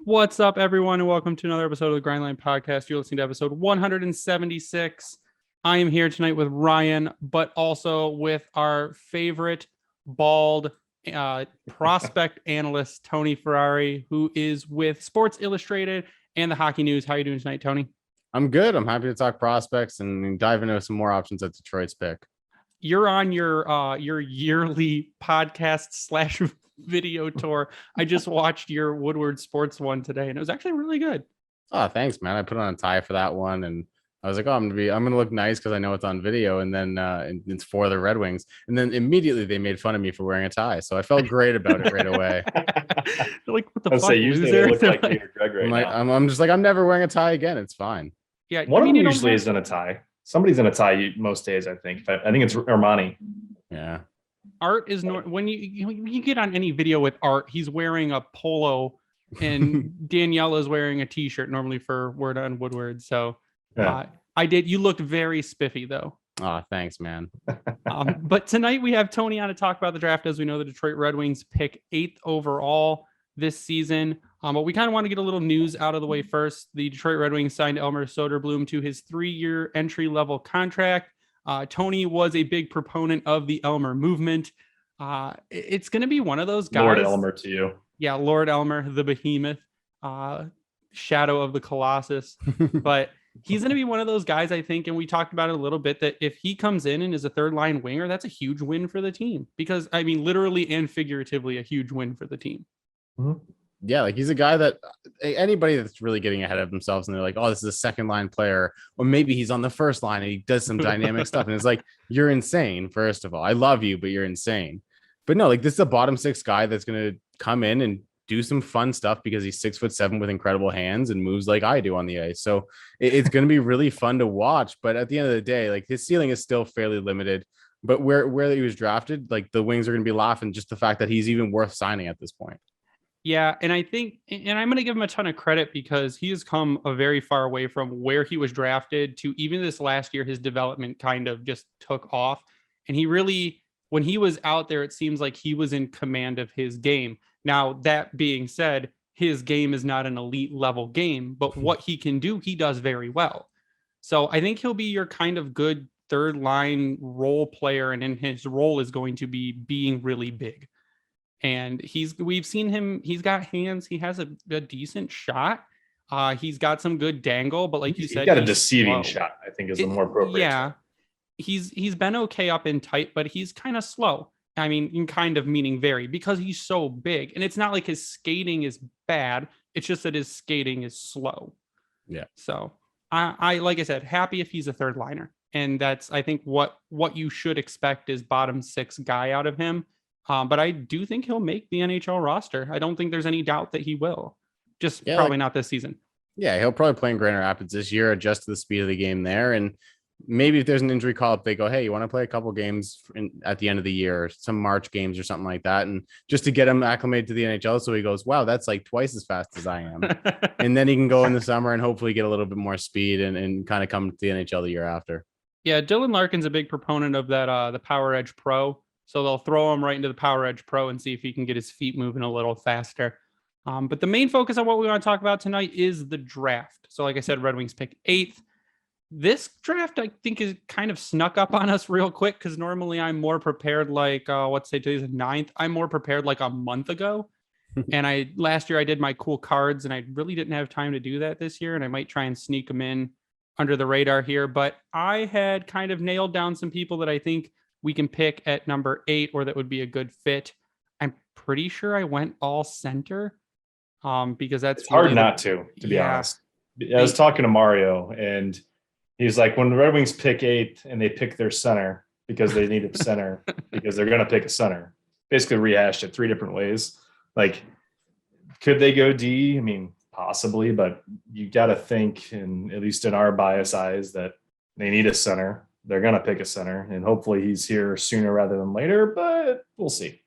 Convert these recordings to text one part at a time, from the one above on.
What's up, everyone, and welcome to another episode of the Grindline Podcast. You're listening to episode 176. I am here tonight with Ryan, but also with our favorite bald prospect analyst, Tony Ferrari, who is with Sports Illustrated and the Hockey News. How are you doing tonight, Tony? I'm good. I'm happy to talk prospects and dive into some more options at Detroit's pick. You're on your yearly podcast slash video tour. I just watched your Woodward Sports one today, and it was actually really good. Oh, thanks, man. I put on a tie for that one, and I was like, oh, I'm gonna look nice because I know it's on video, and then it's for the Red Wings, and then immediately they made fun of me for wearing a tie, so I felt great about it right away. Like, what the fuck, usually they look like Peter Greg right now. I'm just like, I'm never wearing a tie again. It's fine. Yeah, one of them usually is in a tie. Somebody's in a tie most days, I think. I think it's Armani. Yeah. Art is when you get on any video with Art, he's wearing a polo, and Danielle is wearing a t-shirt normally for Word on Woodward. So yeah. You looked very spiffy though. Oh, thanks, man. But tonight we have Tony on to talk about the draft. As we know, the Detroit Red Wings pick 8th overall this season. But we kind of want to get a little news out of the way first. The Detroit Red Wings signed Elmer Soderblom to his 3-year entry-level contract. Tony was a big proponent of the Elmer movement. It's going to be one of those guys. Lord Elmer to you. Yeah, Lord Elmer, the behemoth, shadow of the Colossus. But he's going to be one of those guys, I think, and we talked about it a little bit, that if he comes in and is a third-line winger, that's a huge win for the team. Because, I mean, literally and figuratively, a huge win for the team. Mm-hmm. Yeah, like he's a guy that anybody that's really getting ahead of themselves and they're like, oh, this is a second line player, or maybe he's on the first line and he does some dynamic stuff. And it's like, you're insane. First of all, I love you, but you're insane. But no, like this is a bottom 6 guy that's going to come in and do some fun stuff because he's 6'7" with incredible hands and moves like I do on the ice. So it's going to be really fun to watch. But at the end of the day, like his ceiling is still fairly limited. But where he was drafted, like the Wings are going to be laughing just the fact that he's even worth signing at this point. Yeah, and I think, and I'm going to give him a ton of credit because he has come a very far way from where he was drafted to even this last year, his development kind of just took off. And he really, when he was out there, it seems like he was in command of his game. Now, that being said, his game is not an elite level game, but what he can do, he does very well. So I think he'll be your kind of good third line role player. And in his role is going to be being really big. And we've seen him, he's got hands, he has a decent shot. He's got some good dangle, but like you said, he's got a deceiving shot, I think is the more appropriate. Yeah. He's been okay up and tight, but he's kind of slow. I mean, in kind of meaning very, because he's so big. And it's not like his skating is bad. It's just that his skating is slow. Yeah. So I like I said, happy if he's a third liner. And that's, I think, what you should expect is bottom 6 guy out of him. But I do think he'll make the NHL roster. I don't think there's any doubt that he will. Just probably not this season. Yeah, he'll probably play in Grand Rapids this year, adjust to the speed of the game there. And maybe if there's an injury call up, they go, hey, you want to play a couple games at the end of the year, some March games or something like that. And just to get him acclimated to the NHL. So he goes, wow, that's like twice as fast as I am. And then he can go in the summer and hopefully get a little bit more speed and kind of come to the NHL the year after. Yeah, Dylan Larkin's a big proponent of that, the Power Edge Pro. So they'll throw him right into the Power Edge Pro and see if he can get his feet moving a little faster. But the main focus on what we want to talk about tonight is the draft. So like I said, Red Wings pick 8th. This draft, I think, is kind of snuck up on us real quick because normally I'm more prepared like, let's say today's the 9th. I'm more prepared like a month ago. And last year I did my cool cards and I really didn't have time to do that this year. And I might try and sneak them in under the radar here. But I had kind of nailed down some people that I think we can pick at number 8 or that would be a good fit. I'm pretty sure I went all center because that's hard really not to be honest. I was talking to Mario and he's like, when the Red Wings pick 8 and they pick their center because they need a center because they're going to pick a center, basically rehashed it 3 different ways. Like, could they go D? I mean, possibly, but you got to think, and at least in our bias eyes, that they need a center. They're going to pick a center, and hopefully he's here sooner rather than later, but we'll see.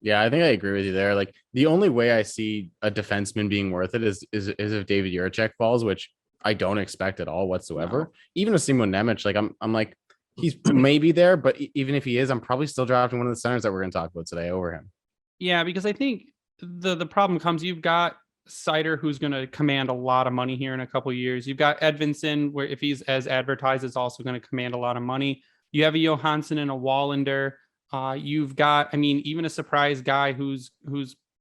Yeah, I think I agree with you there. Like the only way I see a defenseman being worth it is if David Juracek falls, which I don't expect at all whatsoever. No. Even with Simon Nemec, like I'm like, he's maybe there, but even if he is, I'm probably still drafting one of the centers that we're going to talk about today over him. Yeah, because I think the problem comes, you've got Sider, who's going to command a lot of money here in a couple of years. You've got Edvinsson, where if he's as advertised, is also going to command a lot of money. You have a Johansson and a Wallander. You've got, I mean, even a surprise guy who's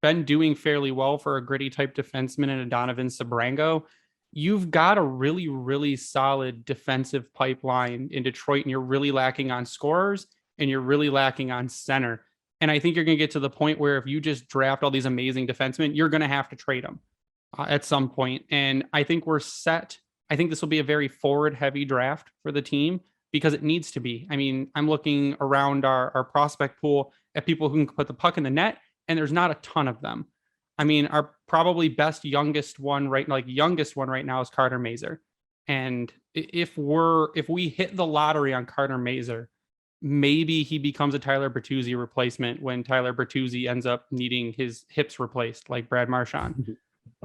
been doing fairly well for a gritty type defenseman in a Donovan Sabrango. You've got a really, really solid defensive pipeline in Detroit, and you're really lacking on scorers and you're really lacking on center. And I think you're going to get to the point where if you just draft all these amazing defensemen, you're going to have to trade them at some point. And I think we're set. I think this will be a very forward heavy draft for the team because it needs to be. I mean, I'm looking around our prospect pool at people who can put the puck in the net, and there's not a ton of them. I mean, our probably youngest one right now is Carter Mazur. And if we hit the lottery on Carter Mazur, maybe he becomes a Tyler Bertuzzi replacement when Tyler Bertuzzi ends up needing his hips replaced like Brad Marchand.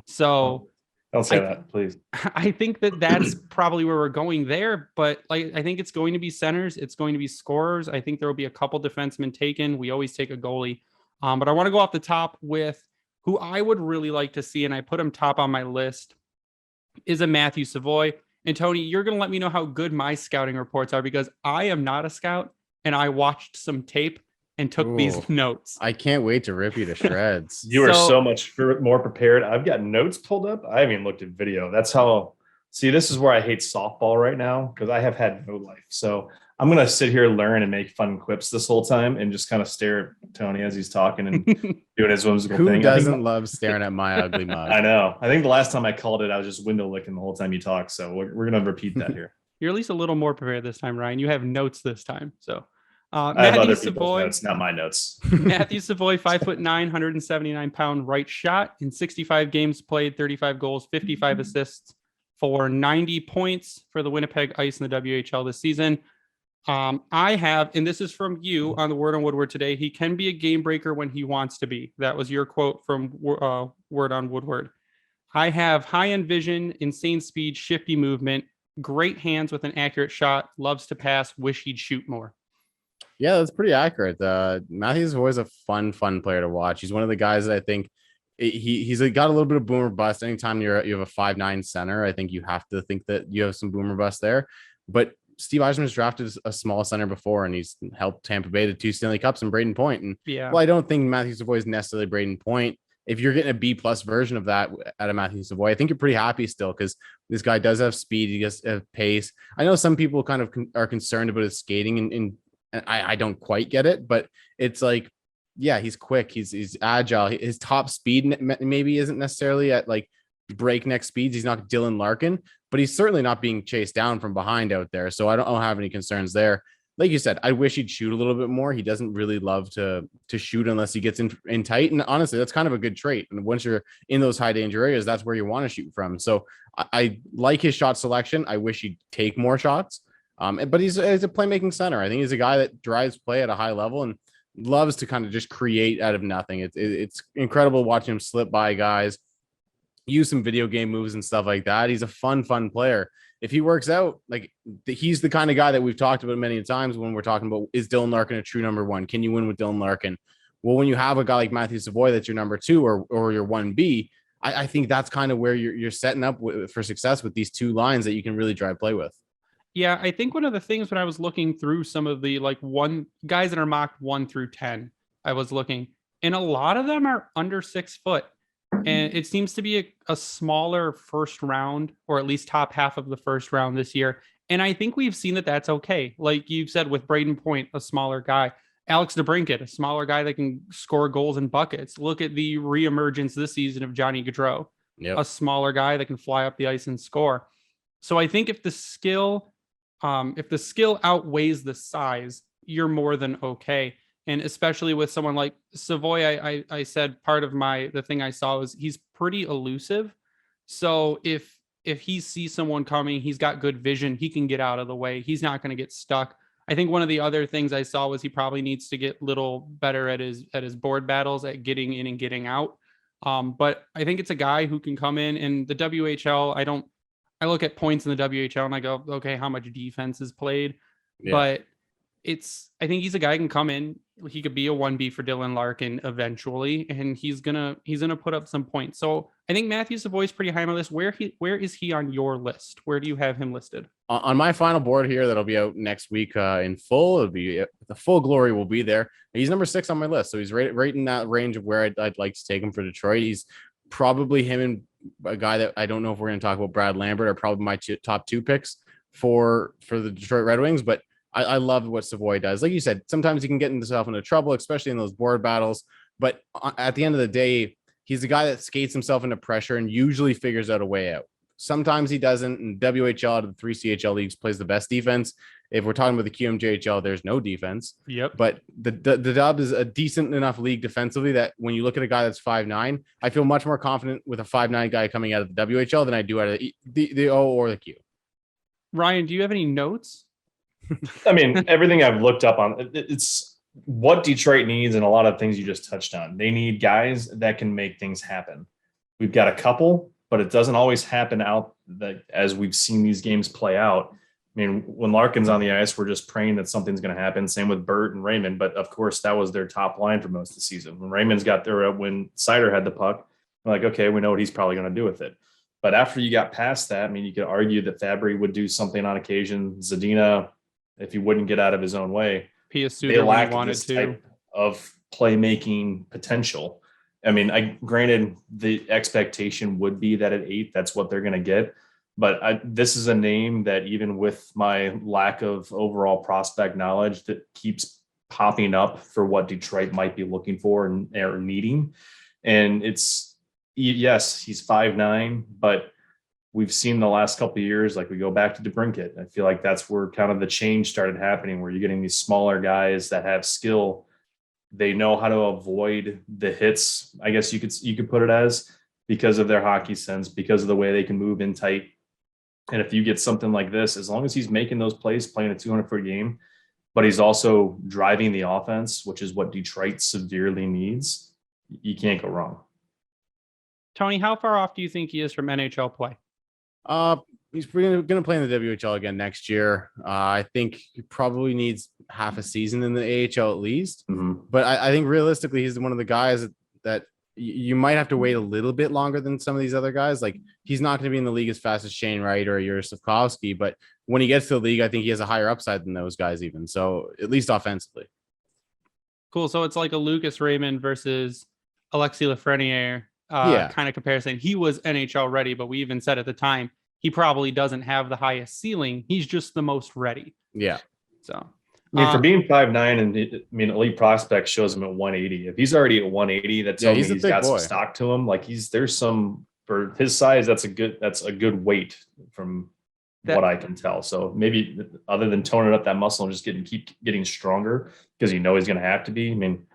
So don't say that, please. I think that's probably where we're going there, but I think it's going to be centers. It's going to be scorers. I think there will be a couple defensemen taken. We always take a goalie. But I want to go off the top with who I would really like to see, and I put him top on my list, is a Matthew Savoy. And Tony, you're going to let me know how good my scouting reports are because I am not a scout. And I watched some tape and took these notes. I can't wait to rip you to shreds. You are so much more prepared. I've got notes pulled up. I haven't even looked at video. That's how. See, this is where I hate softball right now because I have had no life. So I'm going to sit here, learn, and make fun quips this whole time and just kind of stare at Tony as he's talking and doing his whimsical thing. Who doesn't love staring at my ugly mug? I know. I think the last time I called it, I was just window licking the whole time you talk. So we're going to repeat that here. You're at least a little more prepared this time, Ryan. You have notes this time. So. I have other people's notes, not my notes. Matthew Savoy, 5'9", 179-pound right shot in 65 games played, 35 goals, 55 assists for 90 points for the Winnipeg Ice in the WHL this season. I have, and this is from you on the Word on Woodward today, he can be a game breaker when he wants to be. That was your quote from Word on Woodward. I have high-end vision, insane speed, shifty movement, great hands with an accurate shot, loves to pass, wish he'd shoot more. Yeah, that's pretty accurate. Matthew's always a fun player to watch. He's one of the guys that I think he's got a little bit of boomer bust. Anytime you have a 5'9" center, I think you have to think that you have some boomer bust there. But Steve Yzerman's drafted a small center before, and he's helped Tampa Bay to 2 Stanley Cups and Braden Point. And well, I don't think Matthew Savoy is necessarily Braden Point. If you're getting a B+ version of that out of Matthew Savoy, I think you're pretty happy still because this guy does have speed. He does have pace. I know some people kind of are concerned about his skating and I don't quite get it, but it's like, yeah, he's quick. He's agile. His top speed maybe isn't necessarily at like breakneck speeds. He's not Dylan Larkin, but he's certainly not being chased down from behind out there. So I don't have any concerns there. Like you said, I wish he'd shoot a little bit more. He doesn't really love to shoot unless he gets in tight. And honestly, that's kind of a good trait. And once you're in those high danger areas, that's where you want to shoot from. So I like his shot selection. I wish he'd take more shots. But he's a playmaking center. I think he's a guy that drives play at a high level and loves to kind of just create out of nothing. It's incredible watching him slip by guys, use some video game moves and stuff like that. He's a fun player. If he works out, like he's the kind of guy that we've talked about many times when we're talking about, is Dylan Larkin a true number one? Can you win with Dylan Larkin? Well, when you have a guy like Matthew Savoy, that's your number 2 or your 1B, I think that's kind of where you're setting up for success with these 2 lines that you can really drive play with. Yeah, I think one of the things when I was looking through some of the guys that are mocked 1 through 10, I was looking, and a lot of them are under 6 foot. And it seems to be a smaller first round, or at least top half of the first round this year. And I think we've seen that that's okay. Like you've said with Braden Point, a smaller guy. Alex DeBrincat, a smaller guy that can score goals and buckets. Look at the reemergence this season of Johnny Gaudreau, a smaller guy that can fly up the ice and score. So I think if the skill outweighs the size, you're more than okay. And especially with someone like Savoy, I said part of the thing I saw was he's pretty elusive. So if he sees someone coming, he's got good vision, he can get out of the way. He's not going to get stuck. I think one of the other things I saw was he probably needs to get a little better at his board battles, at getting in and getting out. But I think it's a guy who can come in the WHL. I look at points in the WHL and I go, okay, how much defense is played? Yeah. But I think he's a guy who can come in. He could be a 1B for Dylan Larkin eventually, and he's gonna put up some points. So I think Matthew Savoy is pretty high on my list. Where is he on your list? Where do you have him listed? On my final board here, that'll be out next week in full. It'll be the full glory will be there. He's number 6 on my list, so he's right in that range of where I'd like to take him for Detroit. He's probably him and a guy that I don't know if we're going to talk about, Brad Lambert, are probably my top 2 picks for the Detroit Red Wings, but I love what Savoy does. Like you said, sometimes he can get himself into trouble, especially in those board battles. But at the end of the day, he's the guy that skates himself into pressure and usually figures out a way out. Sometimes he doesn't. And WHL out of the 3 CHL leagues plays the best defense. If we're talking about the QMJHL, there's no defense. Yep. But the Dub is a decent enough league defensively that when you look at a guy that's 5'9", I feel much more confident with a 5'9" guy coming out of the WHL than I do out of the O or the Q. Ryan, do you have any notes? I mean, everything I've looked up on, it's what Detroit needs, and a lot of things you just touched on. They need guys that can make things happen. We've got a couple, but it doesn't always happen out that as we've seen these games play out. I mean, when Larkin's on the ice, we're just praying that something's going to happen. Same with Burt and Raymond, but of course that was their top line for most of the season. When Raymond's got there, when Sider had the puck, we're like, okay, we know what he's probably going to do with it. But after you got past that, I mean, you could argue that Fabry would do something on occasion. Zadina, if he wouldn't get out of his own way, they lack this type of playmaking potential. I mean, granted, the expectation would be that at 8, that's what they're going to get. But this is a name that, even with my lack of overall prospect knowledge, that keeps popping up for what Detroit might be looking for and or needing. And it's, yes, he's 5'9", but we've seen the last couple of years, like we go back to DeBrincat. I feel like that's where kind of the change started happening, where you're getting these smaller guys that have skill. They know how to avoid the hits, I guess you could put it as, because of their hockey sense, because of the way they can move in tight. And if you get something like this, as long as he's making those plays, playing a 200-foot game, but he's also driving the offense, which is what Detroit severely needs, you can't go wrong. Tony, how far off do you think he is from NHL play? He's going to play in the WHL again next year. I think he probably needs half a season in the AHL at least. Mm-hmm. But I think realistically, he's one of the guys that you might have to wait a little bit longer than some of these other guys. Like, he's not going to be in the league as fast as Shane Wright or Juraj Slavkovsky, but when he gets to the league, I think he has a higher upside than those guys even. So at least offensively. Cool. So it's like a Lucas Raymond versus Alexis Lafreniere kind of comparison. He was NHL ready, but we even said at the time, he probably doesn't have the highest ceiling. He's just the most ready. Yeah. So, I mean, for being 5'9", and Elite Prospect shows him at 180. If he's already at 180, that tells me he's got some stock to him. Like, there's some, for his size, that's a good weight from what I can tell. So maybe other than toning up that muscle and just keep getting stronger, because he's going to have to be. I mean,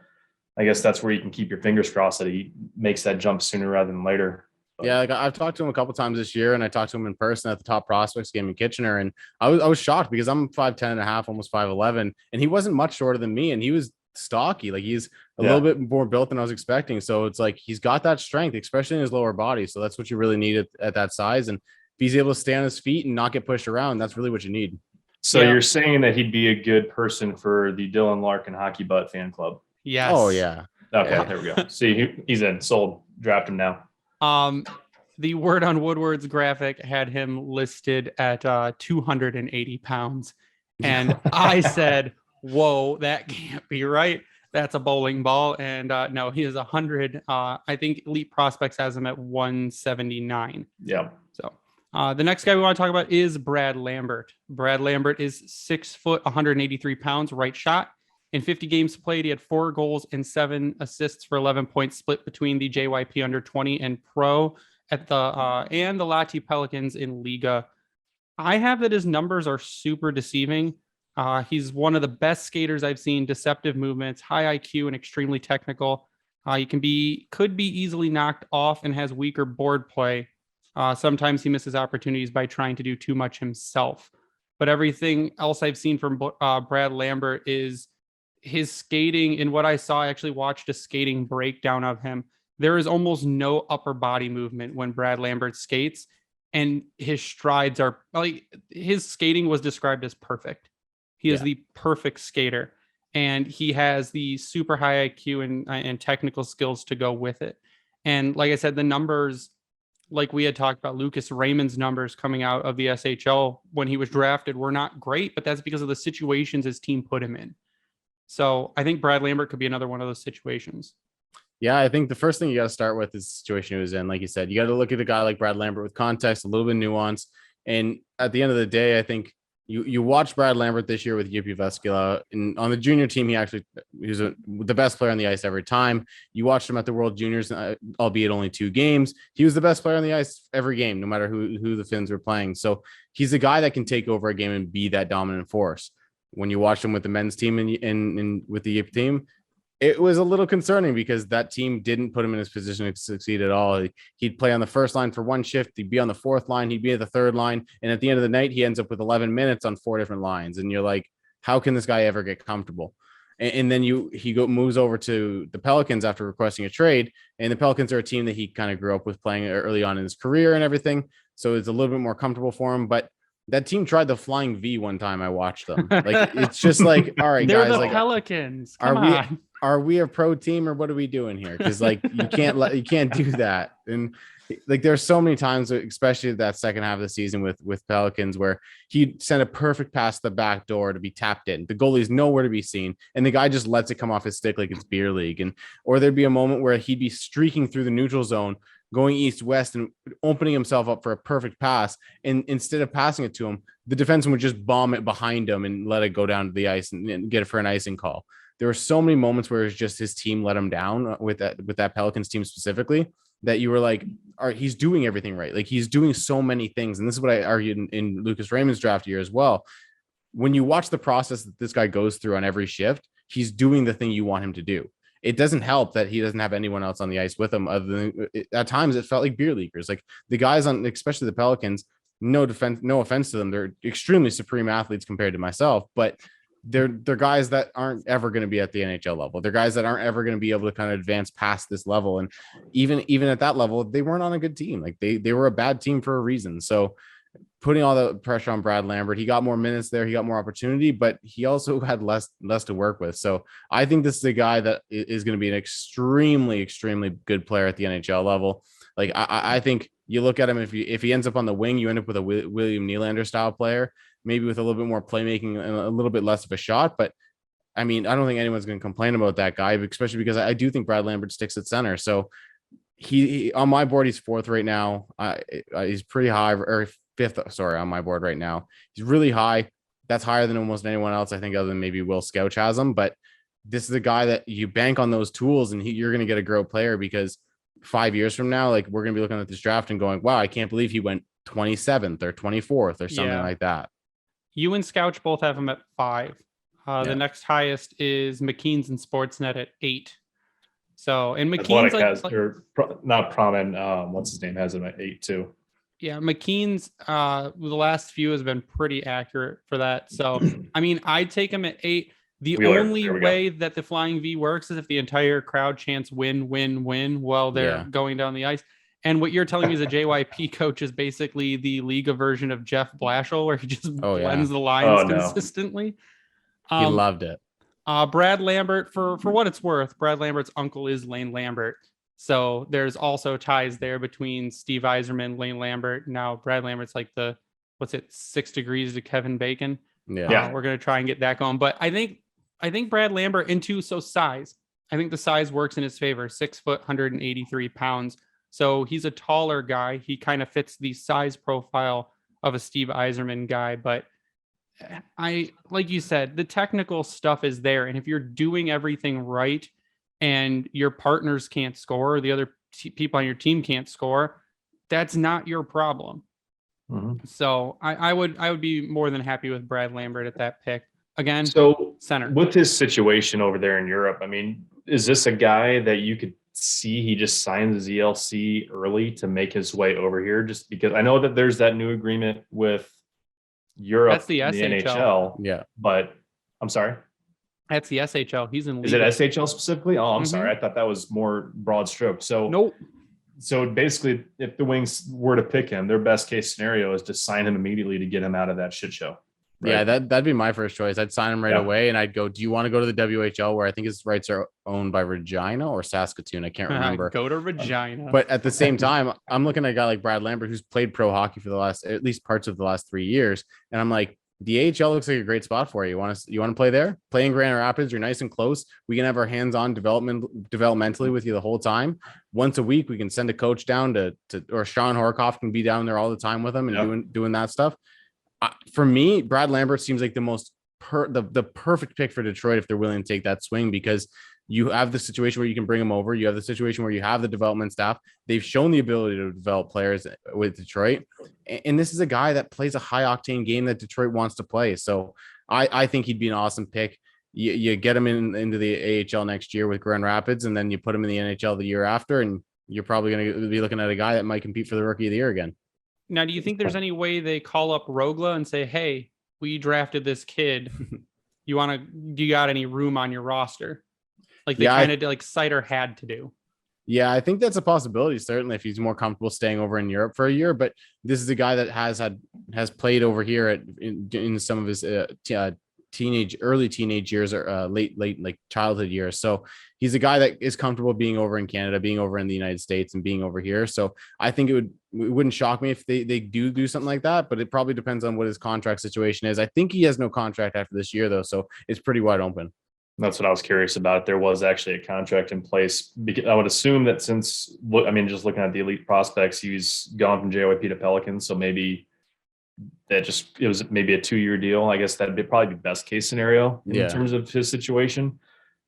I guess that's where you can keep your fingers crossed that he makes that jump sooner rather than later. Yeah, like I've talked to him a couple times this year, and I talked to him in person at the Top Prospects game in Kitchener, and I was shocked because I'm 5'10" and a half, almost 5'11", and he wasn't much shorter than me, and he was stocky. Like, he's a little bit more built than I was expecting. So it's like he's got that strength, especially in his lower body. So that's what you really need at that size. And if he's able to stay on his feet and not get pushed around, that's really what you need. So you're saying that he'd be a good person for the Dylan Larkin Hockey Butt fan club? Yes. Oh yeah. Okay, there we go. See, he's in. Sold. Draft him now. The Word on Woodward's graphic had him listed at 280 pounds. And I said, whoa, that can't be right. That's a bowling ball. And no, he is 100. I think Elite Prospects has him at 179. Yeah. So the next guy we want to talk about is Brad Lambert. Brad Lambert is 6 foot, 183 pounds, right shot. In 50 games played, he had 4 goals and 7 assists for 11 points, split between the JYP under 20 and pro at the and the Lati Pelicans in Liga. I have that his numbers are super deceiving. He's one of the best skaters I've seen. Deceptive movements, high IQ, and extremely technical. He could be easily knocked off and has weaker board play. Sometimes he misses opportunities by trying to do too much himself. But everything else I've seen from Brad Lambert is his skating. In what I saw, I actually watched a skating breakdown of him. There is almost no upper body movement when Brad Lambert skates, and his strides are like, his skating was described as perfect. He is the perfect skater, and he has the super high IQ and technical skills to go with it. And like I said, the numbers, like we had talked about, Lucas Raymond's numbers coming out of the SHL when he was drafted were not great, but that's because of the situations his team put him in. So I think Brad Lambert could be another one of those situations. Yeah, I think the first thing you got to start with is the situation he was in. Like you said, you got to look at a guy like Brad Lambert with context, a little bit of nuance. And at the end of the day, I think you watch Brad Lambert this year with Yippee Veskila, and on the junior team, he was the best player on the ice every time. You watched him at the World Juniors, albeit only 2 games. He was the best player on the ice every game, no matter who the Finns were playing. So he's a guy that can take over a game and be that dominant force. When you watch him with the men's team and with the Yippee team, it was a little concerning because that team didn't put him in his position to succeed at all. He'd play on the first line for one shift. He'd be on the fourth line. He'd be at the third line. And at the end of the night, he ends up with 11 minutes on 4 different lines. And you're like, how can this guy ever get comfortable? And then he moves over to the Pelicans after requesting a trade. And the Pelicans are a team that he kind of grew up with playing early on in his career and everything. So it's a little bit more comfortable for him. But that team tried the flying V one time I watched them. Like, it's just like, all right, They're guys, the like Pelicans. Come on. Are we a pro team or what are we doing here? Because like you can't do that. And like there's so many times, especially that second half of the season with Pelicans, where he'd send a perfect pass to the back door to be tapped in. The goalie's nowhere to be seen, and the guy just lets it come off his stick like it's beer league. Or there'd be a moment where he'd be streaking through the neutral zone, going east-west and opening himself up for a perfect pass. And instead of passing it to him, the defenseman would just bomb it behind him and let it go down to the ice and get it for an icing call. There were so many moments where it's just his team let him down with that Pelicans team specifically, that you were like, all right, he's doing everything right. Like he's doing so many things. And this is what I argued in Lucas Raymond's draft year as well. When you watch the process that this guy goes through on every shift, he's doing the thing you want him to do. It doesn't help that he doesn't have anyone else on the ice with him. Other than at times it felt like beer leaguers, like the guys on, especially the Pelicans, no offense to them. They're extremely supreme athletes compared to myself, but they're guys that aren't ever going to be at the NHL level. They're guys that aren't ever going to be able to kind of advance past this level. And even at that level, they weren't on a good team. Like they were a bad team for a reason. So putting all the pressure on Brad Lambert, he got more minutes there. He got more opportunity, but he also had less to work with. So I think this is a guy that is going to be an extremely, extremely good player at the NHL level. Like I think you look at him, if he ends up on the wing, you end up with a William Nylander style player, maybe with a little bit more playmaking and a little bit less of a shot. But I mean, I don't think anyone's going to complain about that guy, especially because I do think Brad Lambert sticks at center. So he on my board, he's 4th right now. He's pretty high, or 5th, sorry, on my board right now. He's really high. That's higher than almost anyone else, I think, other than maybe Will Scouch has him. But this is a guy that you bank on those tools, and you're going to get a grow player, because 5 years from now, like, we're going to be looking at this draft and going, wow, I can't believe he went 27th or 24th or something like that. You and Scouch both have him at 5. The next highest is McKean's and Sportsnet at 8. So, and McKean's not Promen. What's his name has him at 8 too. Yeah, McKean's the last few has been pretty accurate for that. So, I mean, I'd take him at 8. The only way that the flying V works is if the entire crowd chants win, win, win while they're going down the ice. And what you're telling me is a JYP coach is basically the Liga version of Jeff Blashill, where he just blends the lines consistently. He loved it. Brad Lambert, for what it's worth, Brad Lambert's uncle is Lane Lambert. So there's also ties there between Steve Yzerman, Lane Lambert. Now Brad Lambert's like 6 degrees to Kevin Bacon. Yeah. We're going to try and get that going. But I think Brad Lambert size. I think the size works in his favor. 6 foot, 183 pounds. So he's a taller guy. He kind of fits the size profile of a Steve Yzerman guy. But like you said, the technical stuff is there. And if you're doing everything right and your partners can't score, or the other people on your team can't score, that's not your problem. Mm-hmm. So I would be more than happy with Brad Lambert at that pick. Again, so center. With his situation over there in Europe, I mean, is this a guy that you could see he just signs his ELC early to make his way over here? Just because I know that there's that new agreement with Europe, that's the NHL. Yeah, but I'm sorry. That's the SHL. He's in. Is it SHL specifically? Oh, I'm sorry. I thought that was more broad stroke. So nope. So basically, if the Wings were to pick him, their best case scenario is to sign him immediately to get him out of that shit show. Right? Yeah, that'd be my first choice. I'd sign him right away, and I'd go, do you want to go to the WHL, where I think his rights are owned by Regina or Saskatoon? I can't remember. Go to Regina. But at the same time, I'm looking at a guy like Brad Lambert, who's played pro hockey for the last, at least parts of the last 3 years. And I'm like, the AHL looks like a great spot for you. You want to play there? Play in Grand Rapids. You're nice and close. We can have our hands-on developmentally with you the whole time. Once a week, we can send a coach down or Sean Horkoff can be down there all the time with him and doing that stuff. For me, Brad Lambert seems like the perfect pick for Detroit if they're willing to take that swing, because you have the situation where you can bring them over. You have the situation where you have the development staff. They've shown the ability to develop players with Detroit. And this is a guy that plays a high octane game that Detroit wants to play. So I think he'd be an awesome pick. You get him into the AHL next year with Grand Rapids, and then you put him in the NHL the year after, and you're probably going to be looking at a guy that might compete for the Rookie of the Year again. Now, do you think there's any way they call up Rogla and say, hey, we drafted this kid. Do you got any room on your roster? Like they kind of like Sider had to do. Yeah, I think that's a possibility, certainly, if he's more comfortable staying over in Europe for a year. But this is a guy that has played over here in some of his early teenage years or late like childhood years. So he's a guy that is comfortable being over in Canada, being over in the United States, and being over here. So I think it wouldn't shock me if they do something like that, but it probably depends on what his contract situation is. I think he has no contract after this year, though, so it's pretty wide open. That's what I was curious about. There was actually a contract in place. I would assume that just looking at the elite prospects, he's gone from JYP to Pelicans. So maybe it was maybe a 2-year deal. I guess that'd probably be best case scenario in terms of his situation.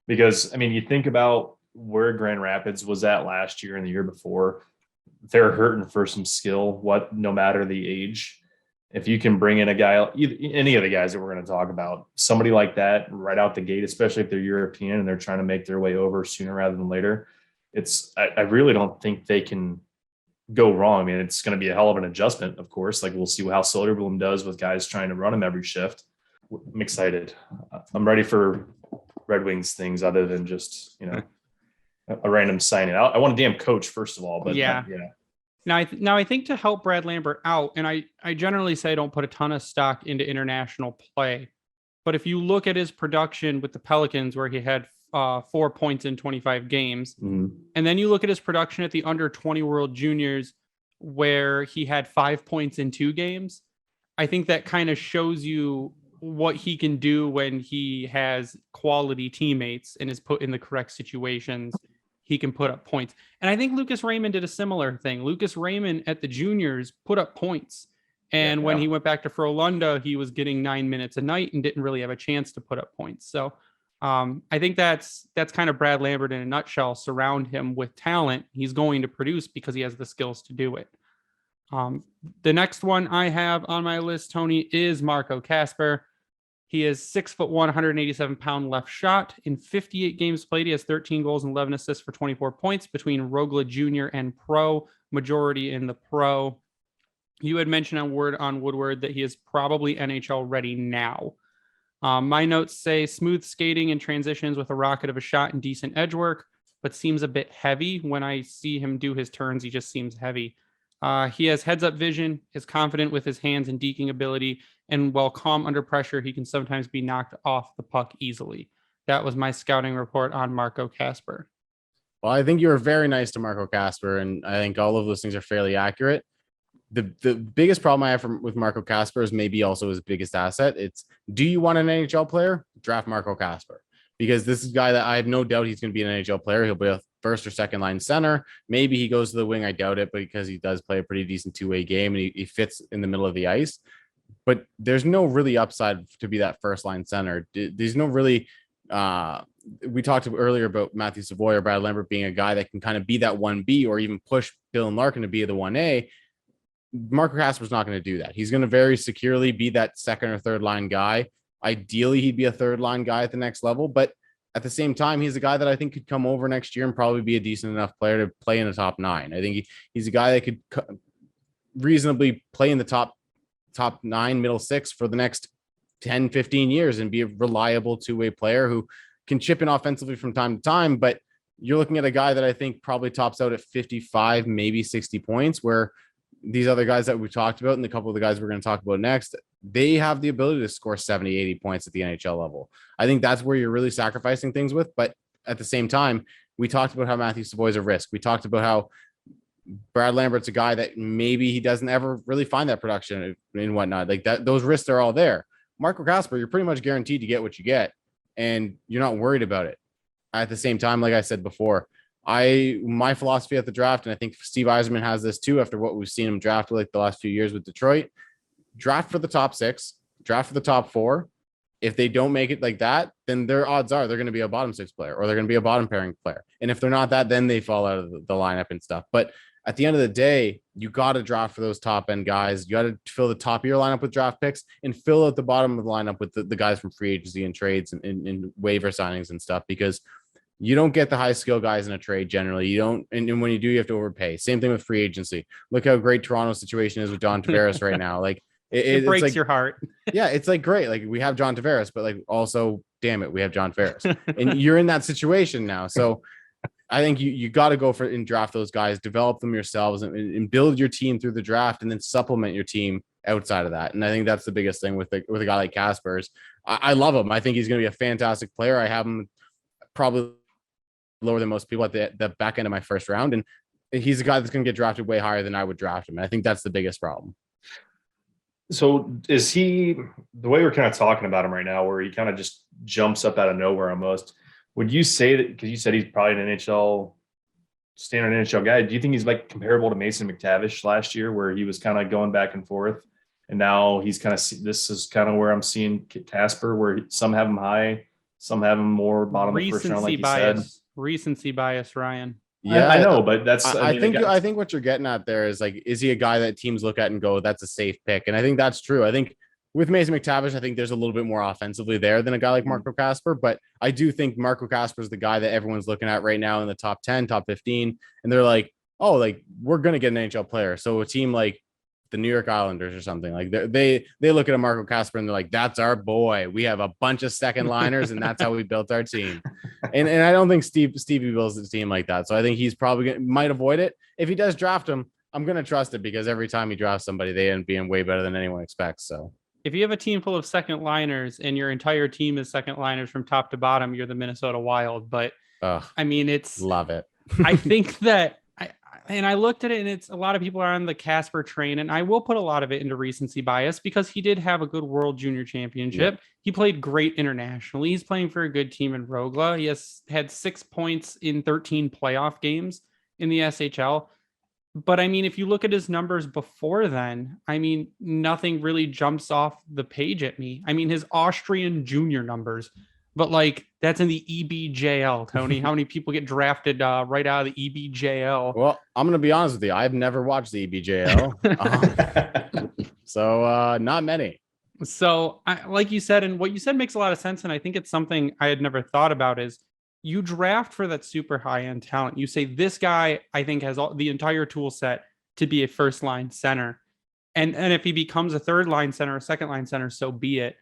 Because, I mean, you think about where Grand Rapids was at last year and the year before, they're hurting for some skill, no matter the age. If you can bring in a guy, any of the guys that we're going to talk about, somebody like that right out the gate, especially if they're European and they're trying to make their way over sooner rather than later, I really don't think they can go wrong. I mean, it's going to be a hell of an adjustment, of course. Like, we'll see how Soderblom does with guys trying to run him every shift. I'm excited. I'm ready for Red Wings things other than just, a random signing. I want a damn coach, first of all, but yeah. Now I think to help Brad Lambert out, and I generally say don't put a ton of stock into international play, but if you look at his production with the Pelicans, where he had 4 points in 25 games, and then you look at his production at the under 20 World Juniors, where he had 5 points in 2 games, I think that kind of shows you what he can do when he has quality teammates and is put in the correct situations. He can put up points. And I think Lucas Raymond did a similar thing. Lucas Raymond at the juniors put up points. And when he went back to Frölunda, he was getting 9 minutes a night and didn't really have a chance to put up points. So I think that's kind of Brad Lambert in a nutshell. Surround him with talent. He's going to produce because he has the skills to do it. The next one I have on my list, Tony, is Marco Casper. He is 6'1", 187-pound left shot. In 58 games played, he has 13 goals and 11 assists for 24 points between Rogla Jr. and Pro, majority in the Pro. You had mentioned on Woodward that he is probably NHL ready now. My notes say smooth skating and transitions with a rocket of a shot and decent edge work, but seems a bit heavy. When I see him do his turns, he just seems heavy. He has heads-up vision, is confident with his hands and deking ability, and while calm under pressure, he can sometimes be knocked off the puck easily. That was my scouting report on Marco Casper. Well, I think you were very nice to Marco Casper, and I think all of those things are fairly accurate. The biggest problem I have with Marco Casper is maybe also his biggest asset. It's, do you want an NHL player? Draft Marco Casper. Because this is a guy that I have no doubt he's going to be an NHL player. He'll be a first or second line center. Maybe he goes to the wing. I doubt it, but because he does play a pretty decent two-way game and he fits in the middle of the ice. But there's no really upside to be that first line center. There's no really, we talked earlier about Matthew Savoy or Brad Lambert being a guy that can kind of be that 1B or even push Bill and Larkin to be the 1A. Marco Casper's not going to do that. He's going to very securely be that second or third line guy. Ideally, he'd be a third line guy at the next level, but at the same time, he's a guy that I think could come over next year and probably be a decent enough player to play in the top 9. I think he's a guy that could reasonably play in the top 9, middle 6 for the next 10, 15 years and be a reliable two-way player who can chip in offensively from time to time. But you're looking at a guy that I think probably tops out at 55, maybe 60 points, where these other guys that we talked about and a couple of the guys we're going to talk about next, they have the ability to score 70, 80 points at the NHL level. I think that's where you're really sacrificing things with. But at the same time, we talked about how Matthew Savoy is a risk. We talked about how Brad Lambert's a guy that maybe he doesn't ever really find that production and whatnot. Like that, those risks are all there. Marco Casper, you're pretty much guaranteed to get what you get, and you're not worried about it. At the same time, like I said before, my philosophy at the draft, and I think Steve Yzerman has this too, after what we've seen him draft like the last few years with Detroit, draft for the top 6, draft for the top 4. If they don't make it like that, then their odds are they're going to be a bottom 6 player or they're going to be a bottom pairing player. And if they're not that, then they fall out of the lineup and stuff. But at the end of the day, you got to draft for those top end guys. You got to fill the top of your lineup with draft picks and fill out the bottom of the lineup with the guys from free agency and trades and waiver signings and stuff, because you don't get the high skill guys in a trade generally. You don't, and when you do, you have to overpay. Same thing with free agency. Look how great Toronto's situation is with John Tavares right now. Like it breaks like, your heart. Yeah, it's like great. Like we have John Tavares, but like also, damn it, we have John Tavares, and you're in that situation now. So I think you got to go for and draft those guys, develop them yourselves, and build your team through the draft, and then supplement your team outside of that. And I think that's the biggest thing with a guy like Casper's. I love him. I think he's going to be a fantastic player. I have him probably lower than most people at the back end of my first round, and he's a guy that's going to get drafted way higher than I would draft him. And I think that's the biggest problem. So is he, the way we're kind of talking about him right now, where he kind of just jumps up out of nowhere almost, would you say that, because you said he's probably an standard NHL guy, do you think he's like comparable to Mason McTavish last year, where he was kind of going back and forth, and now he's kind of, this is kind of where I'm seeing Casper, where some have him high, some have him more bottom of the first round, like you said. Recency bias, Ryan. Yeah, I know, but that's, I think what you're getting at there is like, is he a guy that teams look at and go, that's a safe pick? And I think that's true. I think with Mason McTavish, I think there's a little bit more offensively there than a guy like Marco Casper, but I do think Marco Casper is the guy that everyone's looking at right now in the top 10, top 15. And they're like, oh, like we're going to get an NHL player. So a team like the New York Islanders or something, like they look at a Marco Casper and they're like, that's our boy. We have a bunch of second liners and that's how we built our team. And I don't think Stevie builds the team like that. So I think he's probably might avoid it. If he does draft him, I'm going to trust it, because every time he drafts somebody, they end up being way better than anyone expects. So if you have a team full of second liners and your entire team is second liners from top to bottom, you're the Minnesota Wild. But I mean, it's love it. I think that I looked at it, and it's a lot of people are on the Casper train, and I will put a lot of it into recency bias, because he did have a good World Junior Championship. Yeah. He played great internationally. He's playing for a good team in Rogla. He has had 6 points in 13 playoff games in the SHL. But I mean, if you look at his numbers before then, I mean, nothing really jumps off the page at me. I mean, his Austrian junior numbers, but like that's in the EBJL, Tony. How many people get drafted right out of the EBJL? Well, I'm going to be honest with you. I've never watched the EBJL. So not many. So like you said, and what you said makes a lot of sense. And I think it's something I had never thought about is you draft for that super high end talent. You say, this guy, I think, has the entire tool set to be a first line center. And if he becomes a third line center, a second line center, so be it.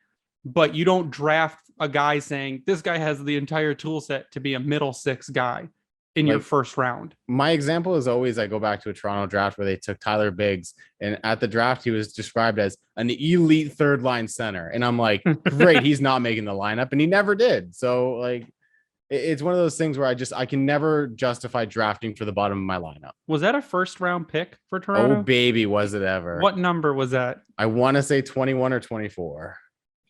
But you don't draft a guy saying this guy has the entire tool set to be a middle 6 guy in your first round. My example is always, I go back to a Toronto draft where they took Tyler Biggs, and at the draft, he was described as an elite third line center. And I'm like, great, he's not making the lineup, and he never did. So like, it's one of those things where I can never justify drafting for the bottom of my lineup. Was that a first round pick for Toronto? Oh, baby, was it ever. What number was that? I want to say 21 or 24.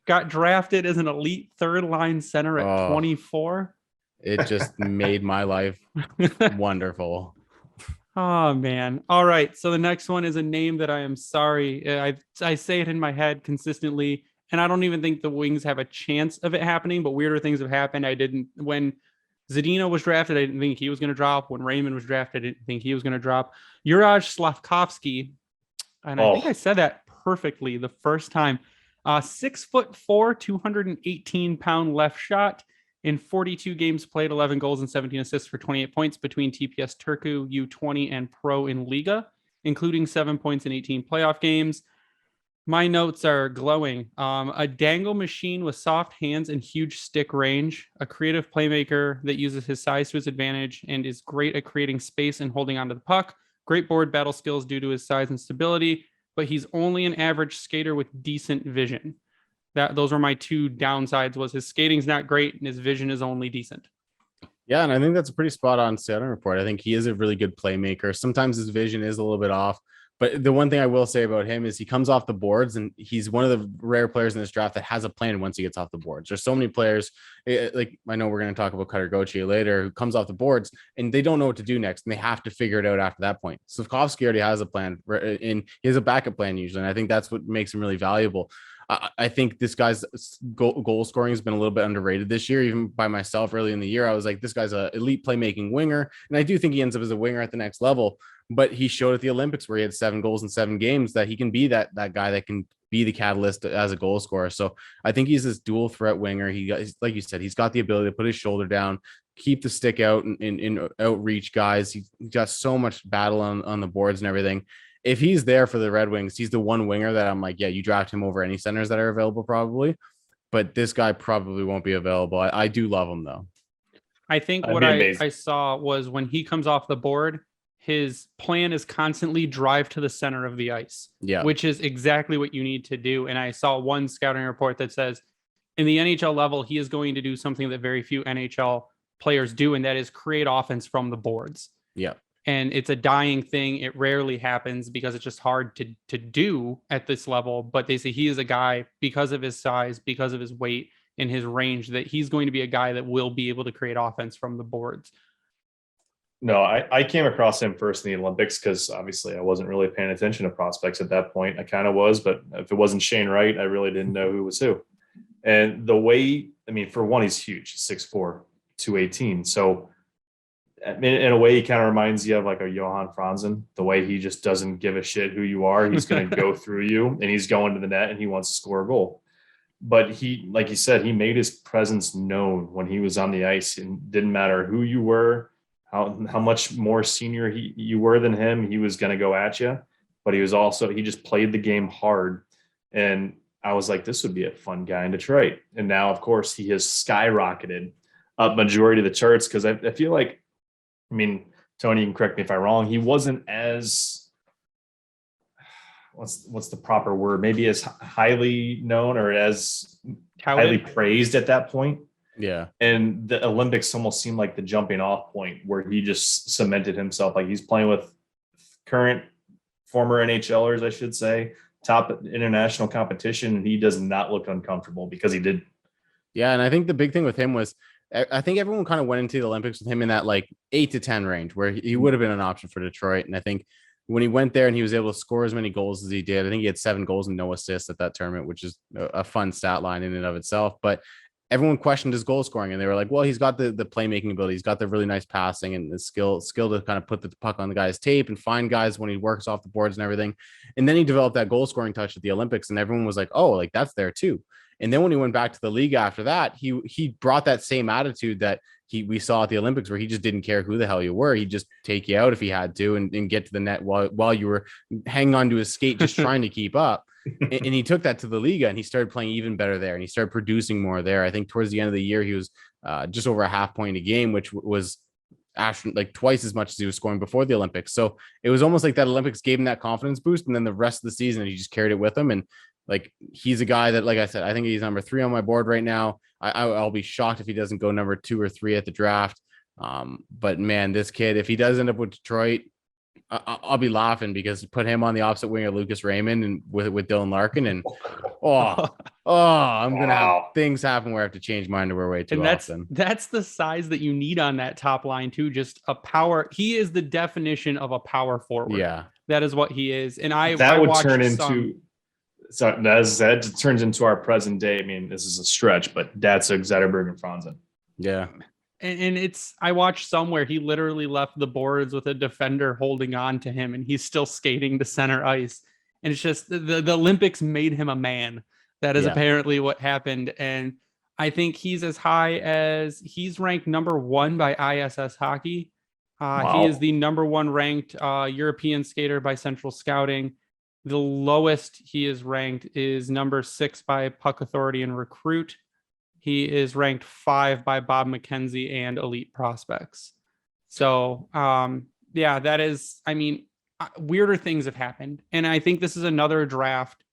Got drafted as an elite third line center at 24. It just made my life wonderful. Oh, man. All right. So the next one is a name that I am sorry. I say it in my head consistently, and I don't even think the Wings have a chance of it happening, but weirder things have happened. When Zadina was drafted, I didn't think he was going to drop. When Raymond was drafted, I didn't think he was going to drop. Juraj Slavkovsky, and I think I said that perfectly the first time. 6'4", 218-pound left shot in 42 games played, 11 goals and 17 assists for 28 points between TPS Turku, U20, and Pro in Liga, including 7 points in 18 playoff games. My notes are glowing. A dangle machine with soft hands and huge stick range, a creative playmaker that uses his size to his advantage and is great at creating space and holding onto the puck. Great board battle skills due to his size and stability. but he's only an average skater with decent vision. Those were my two downsides. Was his skating's not great and his vision is only decent. Yeah, and I think that's a pretty spot on scouting report. I think he is a really good playmaker. Sometimes his vision is a little bit off, but the one thing I will say about him is he comes off the boards, and he's one of the rare players in this draft that has a plan once he gets off the boards. There's so many players, like I know we're going to talk about Cutter Gauthier later, who comes off the boards and they don't know what to do next, and they have to figure it out after that point. Slavkovsky already has a plan, and he has a backup plan usually, and I think that's what makes him really valuable. I think this guy's goal scoring has been a little bit underrated this year. Even by myself early in the year, I was like, this guy's an elite playmaking winger. And I do think he ends up as a winger at the next level. But he showed at the Olympics where he had 7 goals in 7 games that he can be that guy that can be the catalyst as a goal scorer. So I think he's this dual threat winger. He got, like you said, he's got the ability to put his shoulder down, keep the stick out and outreach guys. He's got so much battle on the boards and everything. If he's there for the Red Wings, he's the one winger that I'm like, yeah, you draft him over any centers that are available probably, but this guy probably won't be available. I do love him though. I think what I saw was when he comes off the board, his plan is constantly drive to the center of the ice, which is exactly what you need to do. And I saw one scouting report that says in the NHL level, he is going to do something that very few NHL players do, and that is create offense from the boards. Yeah. And it's a dying thing. It rarely happens because it's just hard to do at this level. But they say he is a guy, because of his size, because of his weight and his range, that he's going to be a guy that will be able to create offense from the boards. No, I came across him first in the Olympics because obviously I wasn't really paying attention to prospects at that point. I kind of was, but if it wasn't Shane Wright, I really didn't know who was who. And the way, I mean, for one, he's huge, 6'4", 218. So in a way, he kind of reminds you of like a Johan Franzen, the way he just doesn't give a shit who you are. He's going to go through you, and he's going to the net and he wants to score a goal. But he, like you said, he made his presence known when he was on the ice, and didn't matter who you were, how much more senior you were than him, he was going to go at you. But he just played the game hard. And I was like, this would be a fun guy in Detroit. And now, of course, he has skyrocketed up majority of the charts, because I feel like, I mean, Tony, you can correct me if I'm wrong, he wasn't as, what's the proper word? Maybe as highly known or as highly praised at that point. Yeah. And the Olympics almost seemed like the jumping off point where he just cemented himself. Like, he's playing with current former NHLers, I should say, top international competition, and he does not look uncomfortable because he did. Yeah. And I think the big thing with him was, I think everyone kind of went into the Olympics with him in that like 8 to 10 range where he would have been an option for Detroit. And I think when he went there and he was able to score as many goals as he did, I think he had 7 goals and no assists at that tournament, which is a fun stat line in and of itself. But everyone questioned his goal scoring, and they were like, well, he's got the playmaking ability. He's got the really nice passing and the skill to kind of put the puck on the guy's tape and find guys when he works off the boards and everything. And then he developed that goal scoring touch at the Olympics, and everyone was like, oh, like that's there too. And then when he went back to the league after that, he brought that same attitude that we saw at the Olympics, where he just didn't care who the hell you were. He'd just take you out if he had to and get to the net while you were hanging on to his skate, just trying to keep up. And he took that to the Liga, and he started playing even better there, and he started producing more there. I think towards the end of the year, he was just over a half point a game, which was actually like twice as much as he was scoring before the Olympics. So it was almost like that Olympics gave him that confidence boost. And then the rest of the season, he just carried it with him. And like, he's a guy that, like I said, I think he's number 3 on my board right now. I'll be shocked if he doesn't go number 2 or 3 at the draft. But man, this kid, if he does end up with Detroit, I'll be laughing, because put him on the opposite wing of Lucas Raymond and with Dylan Larkin, and I'm gonna have things happen where I have to change my underwear way too often. That's the size that you need on that top line too. Just a power. He is the definition of a power forward. Yeah, that is what he is. And that would turn into. So as that turns into our present day. I mean, this is a stretch, but Datsuk, Zetterberg, and Franzen. Yeah. And I watched somewhere he literally left the boards with a defender holding on to him, and he's still skating to center ice. And it's just the Olympics made him a man. That is apparently what happened. And I think he's as high as he's ranked number 1 by ISS Hockey. He is the number 1 ranked European skater by Central Scouting. The lowest he is ranked is number 6 by Puck Authority and Recruit. He is ranked 5 by Bob McKenzie and Elite Prospects. So, that is, I mean, weirder things have happened. And I think this is another draft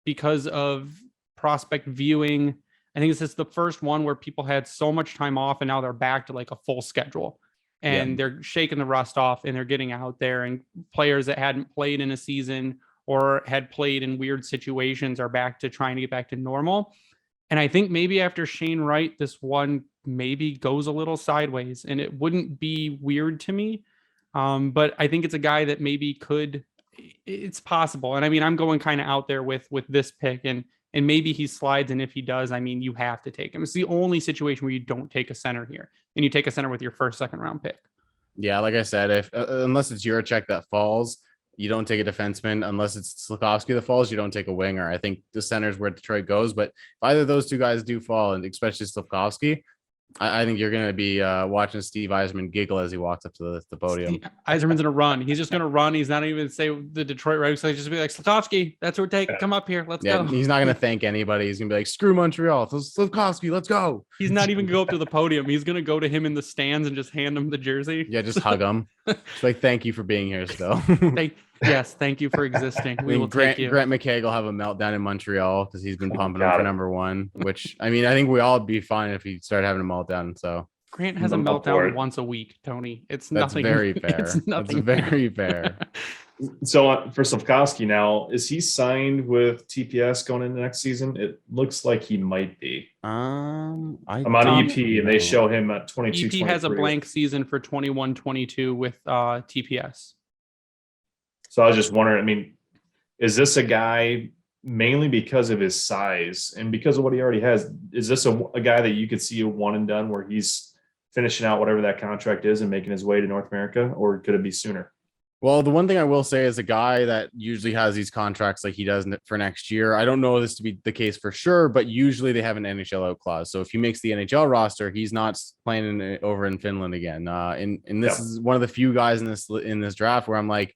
because of prospect viewing. I think this is the first one where people had so much time off and now they're back to like a full schedule and they're shaking the rust off and they're getting out there, and players that hadn't played in a season or had played in weird situations are back to trying to get back to normal. And I think maybe after Shane Wright, this one maybe goes a little sideways, and it wouldn't be weird to me. But I think it's a guy that maybe it's possible. And I mean, I'm going kind of out there with this pick, and maybe he slides. And if he does, I mean, you have to take him. It's the only situation where you don't take a center here, and you take a center with your first, second round pick. Yeah, like I said, if unless it's Juraj that falls, you don't take a defenseman. Unless it's Slavkovsky that falls, you don't take a winger. I think the center is where Detroit goes. But if either of those two guys do fall, and especially Slavkovsky, I think you're going to be watching Steve Yzerman giggle as he walks up to the podium. Yzerman's going to run. He's just going to run. He's not even say the Detroit Red Sox. He's just be like, Slavkovsky, that's what we're taking. Come up here. Let's go. He's not going to thank anybody. He's going to be like, screw Montreal. Slavkovsky, let's go. He's not even going to go up to the podium. He's going to go to him in the stands and just hand him the jersey. Yeah, just hug him. It's like, thank you for being here still. Thank you for existing. We will Grant, take you. Grant McKay will have a meltdown in Montreal because he's been pumping him for number one, which, I mean, I think we all would be fine if he started having a meltdown. So Grant has a meltdown once a week, Tony. That's nothing. Very fair. It's nothing. That's very fair. So for Slavkovsky now, is he signed with TPS going into next season? It looks like he might be. I'm on EP and they show him at 22. EP has a blank season for 21-22 with TPS. So I was just wondering, I mean, is this a guy mainly because of his size and because of what he already has? Is this a guy that you could see a one and done where he's finishing out whatever that contract is and making his way to North America, or could it be sooner? Well, the one thing I will say is a guy that usually has these contracts like he does for next year. I don't know this to be the case for sure, but usually they have an NHL out clause. So if he makes the NHL roster, he's not playing over in Finland again. And this is one of the few guys in this draft where I'm like,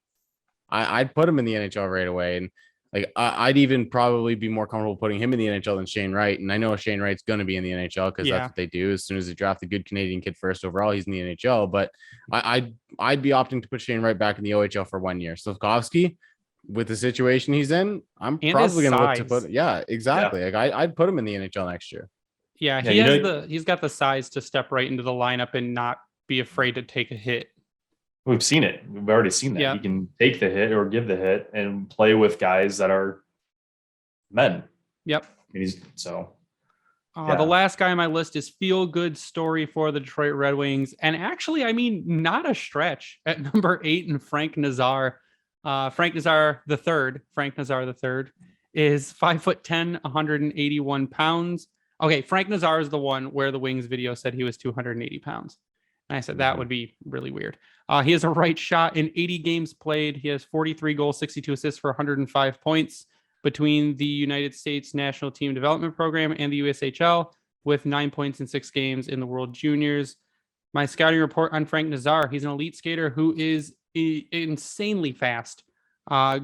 I'd put him in the NHL right away. And like, I'd even probably be more comfortable putting him in the NHL than Shane Wright. And I know Shane Wright's going to be in the NHL because that's what they do. As soon as they draft a good Canadian kid first overall, he's in the NHL. But I'd be opting to put Shane Wright back in the OHL for 1 year. Slavkovsky, with the situation he's in, I'm probably going to look to put. Yeah, exactly. Yeah. Like I'd put him in the NHL next year. Yeah, he's got the size to step right into the lineup and not be afraid to take a hit. We've seen it. We've already seen that. He can take the hit or give the hit and play with guys that are men. Yep. The last guy on my list is feel good story for the Detroit Red Wings. And actually, I mean, not a stretch at number 8 and Frank Nazar. Frank Nazar the third is 5'10", 181 pounds. Okay. Frank Nazar is the one where the Wings video said he was 280 pounds. And I said that would be really weird. He has a right shot in 80 games played. He has 43 goals, 62 assists for 105 points between the United States National Team Development Program and the USHL, with 9 points in 6 games in the World Juniors. My scouting report on Frank Nazar: he's an elite skater who is insanely fast.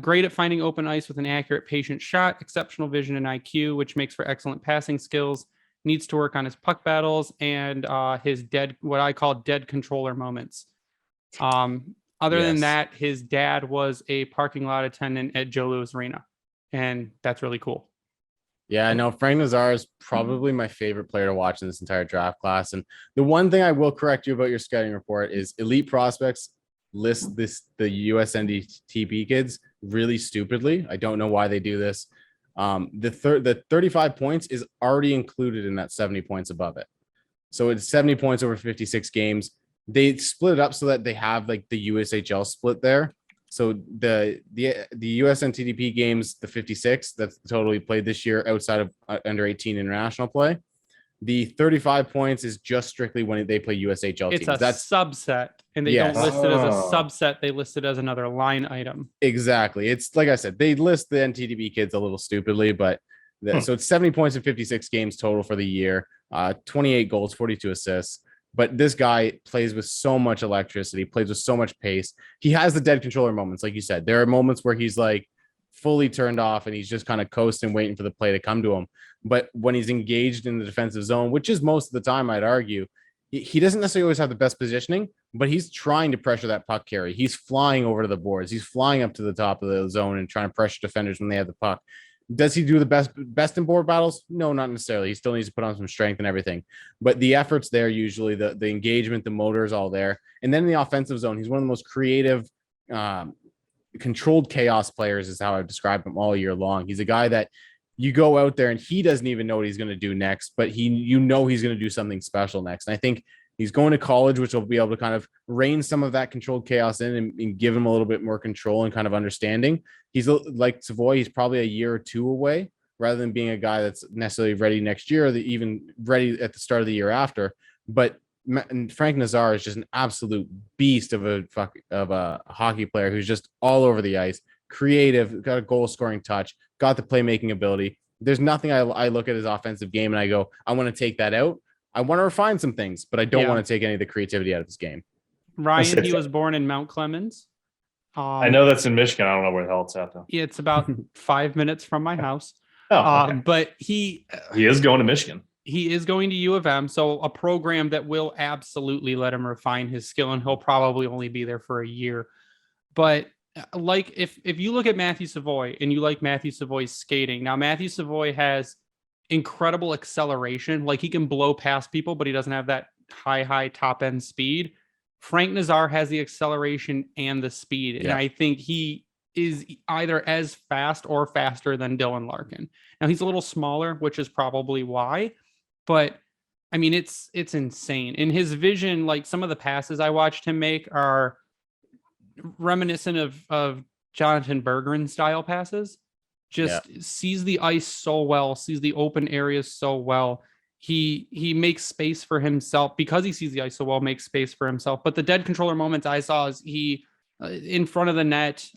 Great at finding open ice with an accurate, patient shot, exceptional vision and IQ, which makes for excellent passing skills. Needs to work on his puck battles and his what I call dead controller moments. Other than that, his dad was a parking lot attendant at Joe Louis Arena, and that's really cool. Yeah, no, Frank Nazar is probably my favorite player to watch in this entire draft class. And the one thing I will correct you about your scouting report is Elite Prospects list the USNDTP kids really stupidly. I don't know why they do this. The 35 points is already included in that 70 points above it. So it's 70 points over 56 games. They split it up so that they have like the USHL split there. So the USNTDP games, the 56, that's the total he played this year outside of under 18 international play. The 35 points is just strictly when they play USHL teams. It's a subset, and they don't list it as a subset. They list it as another line item. Exactly. It's like I said, they list the NTDP kids a little stupidly, but so it's 70 points in 56 games total for the year, 28 goals, 42 assists. But this guy plays with so much electricity, plays with so much pace. He has the dead controller moments, like you said. There are moments where he's like fully turned off and he's just kind of coasting, waiting for the play to come to him. But when he's engaged in the defensive zone, which is most of the time, I'd argue, he doesn't necessarily always have the best positioning, but he's trying to pressure that puck carry. He's flying over to the boards. He's flying up to the top of the zone and trying to pressure defenders when they have the puck. Does he do the best in board battles? No, not necessarily. He still needs to put on some strength and everything, but the effort's there. Usually the engagement, the motor is all there. And then in the offensive zone, he's one of the most creative, controlled chaos players is how I've described him all year long. He's a guy that you go out there and he doesn't even know what he's going to do next, but he's going to do something special next. And I think he's going to college, which will be able to kind of rein some of that controlled chaos in and give him a little bit more control and kind of understanding. He's like Savoy. He's probably a year or two away rather than being a guy that's necessarily ready next year or even ready at the start of the year after. But Frank Nazar is just an absolute beast of a hockey player who's just all over the ice, creative, got a goal scoring touch, got the playmaking ability. There's nothing I look at his offensive game and I go, I want to take that out. I want to refine some things, but I don't want to take any of the creativity out of his game. Ryan, he was born in Mount Clemens. I know that's in Michigan. I don't know where the hell it's at though. It's about 5 minutes from my house. Okay. But he is going to Michigan. He is going to U of M, so a program that will absolutely let him refine his skill, and he'll probably only be there for a year. But like if you look at Matthew Savoy and you like Matthew Savoy's skating, now Matthew Savoy has incredible acceleration. Like he can blow past people, but he doesn't have that high top end speed. Frank Nazar has the acceleration and the speed. And I think he is either as fast or faster than Dylan Larkin. Now he's a little smaller, which is probably why, but I mean, it's insane. In his vision, like some of the passes I watched him make are reminiscent of Jonathan Berggren style passes. Just sees the ice so well, sees the open areas so well. He makes space for himself because he sees the ice so well, makes space for himself. But the dead controller moments I saw is he in front of the net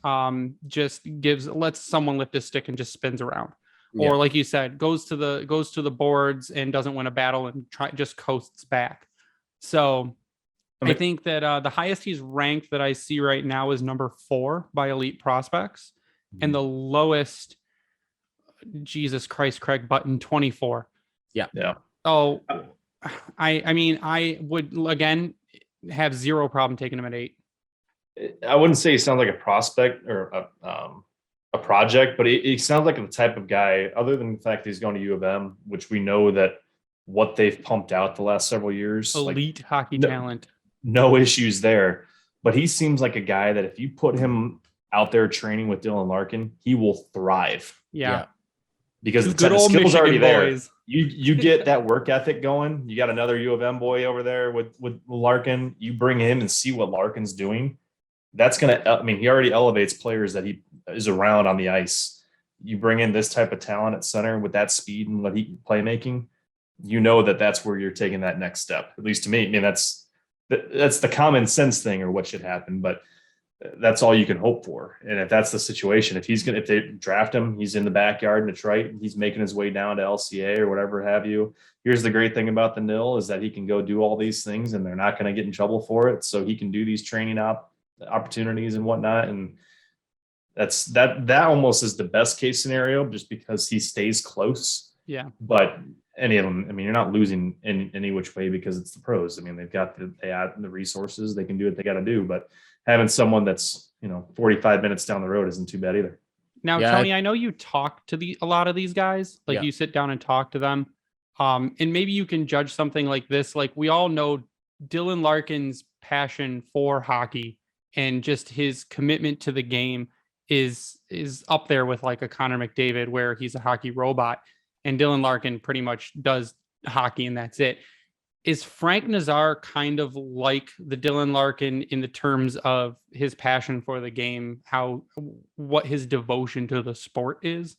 just lets someone lift his stick and just spins around. Or like you said, goes to the boards and doesn't win a battle and just coasts back. So I think that the highest he's ranked that I see right now is number 4 by Elite Prospects. And the lowest, Jesus Christ, Craig Button, 24. Yeah. Oh, I mean, I would again have zero problem taking him at 8. I wouldn't say he sounds like a prospect or a project, but he sounds like the type of guy, other than the fact that he's going to U of M, which we know that what they've pumped out the last several years. Elite hockey talent. No issues there. But he seems like a guy that if you put him out there training with Dylan Larkin, he will thrive. Yeah. Because the skills are already there. You get that work ethic going. You got another U of M boy over there with Larkin. You bring him and see what Larkin's doing. That's going to, I mean, he already elevates players that he is around on the ice. You bring in this type of talent at center with that speed and what he playmaking, you know that's where you're taking that next step. At least to me, I mean, that's the common sense thing or what should happen, but that's all you can hope for. And if that's the situation, if they draft him, he's in the backyard in Detroit, he's making his way down to LCA or whatever have you. Here's the great thing about the NIL is that he can go do all these things and they're not going to get in trouble for it. So he can do these training opportunities and whatnot. And that almost is the best case scenario just because he stays close. Yeah. But any of them, I mean, you're not losing in any which way because it's the pros. I mean, they have the resources, they can do what they got to do, but having someone that's, 45 minutes down the road isn't too bad either. Now, Tony, I know you talk to a lot of these guys, like you sit down and talk to them. And maybe you can judge something like this. Like we all know Dylan Larkin's passion for hockey and just his commitment to the game is up there with like a Connor McDavid, where he's a hockey robot and Dylan Larkin pretty much does hockey and that's it. Is Frank Nazar kind of like the Dylan Larkin in the terms of his passion for the game, what his devotion to the sport is?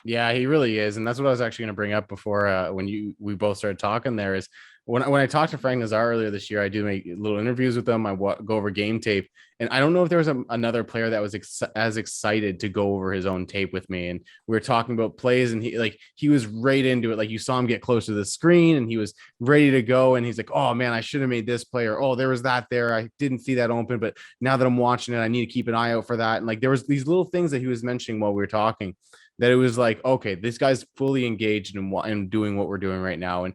Yeah, he really is. And that's what I was actually going to bring up before when we both started talking there is when I talked to Frank Nazar earlier this year, I do make little interviews with him. I go over game tape. And I don't know if there was another player that was as excited to go over his own tape with me. And we were talking about plays and he was right into it. Like you saw him get close to the screen and he was ready to go. And he's like, oh man, I should have made this player. Oh, there was that there. I didn't see that open, but now that I'm watching it, I need to keep an eye out for that. And like, there was these little things that he was mentioning while we were talking that it was like, okay, this guy's fully engaged in doing what we're doing right now. And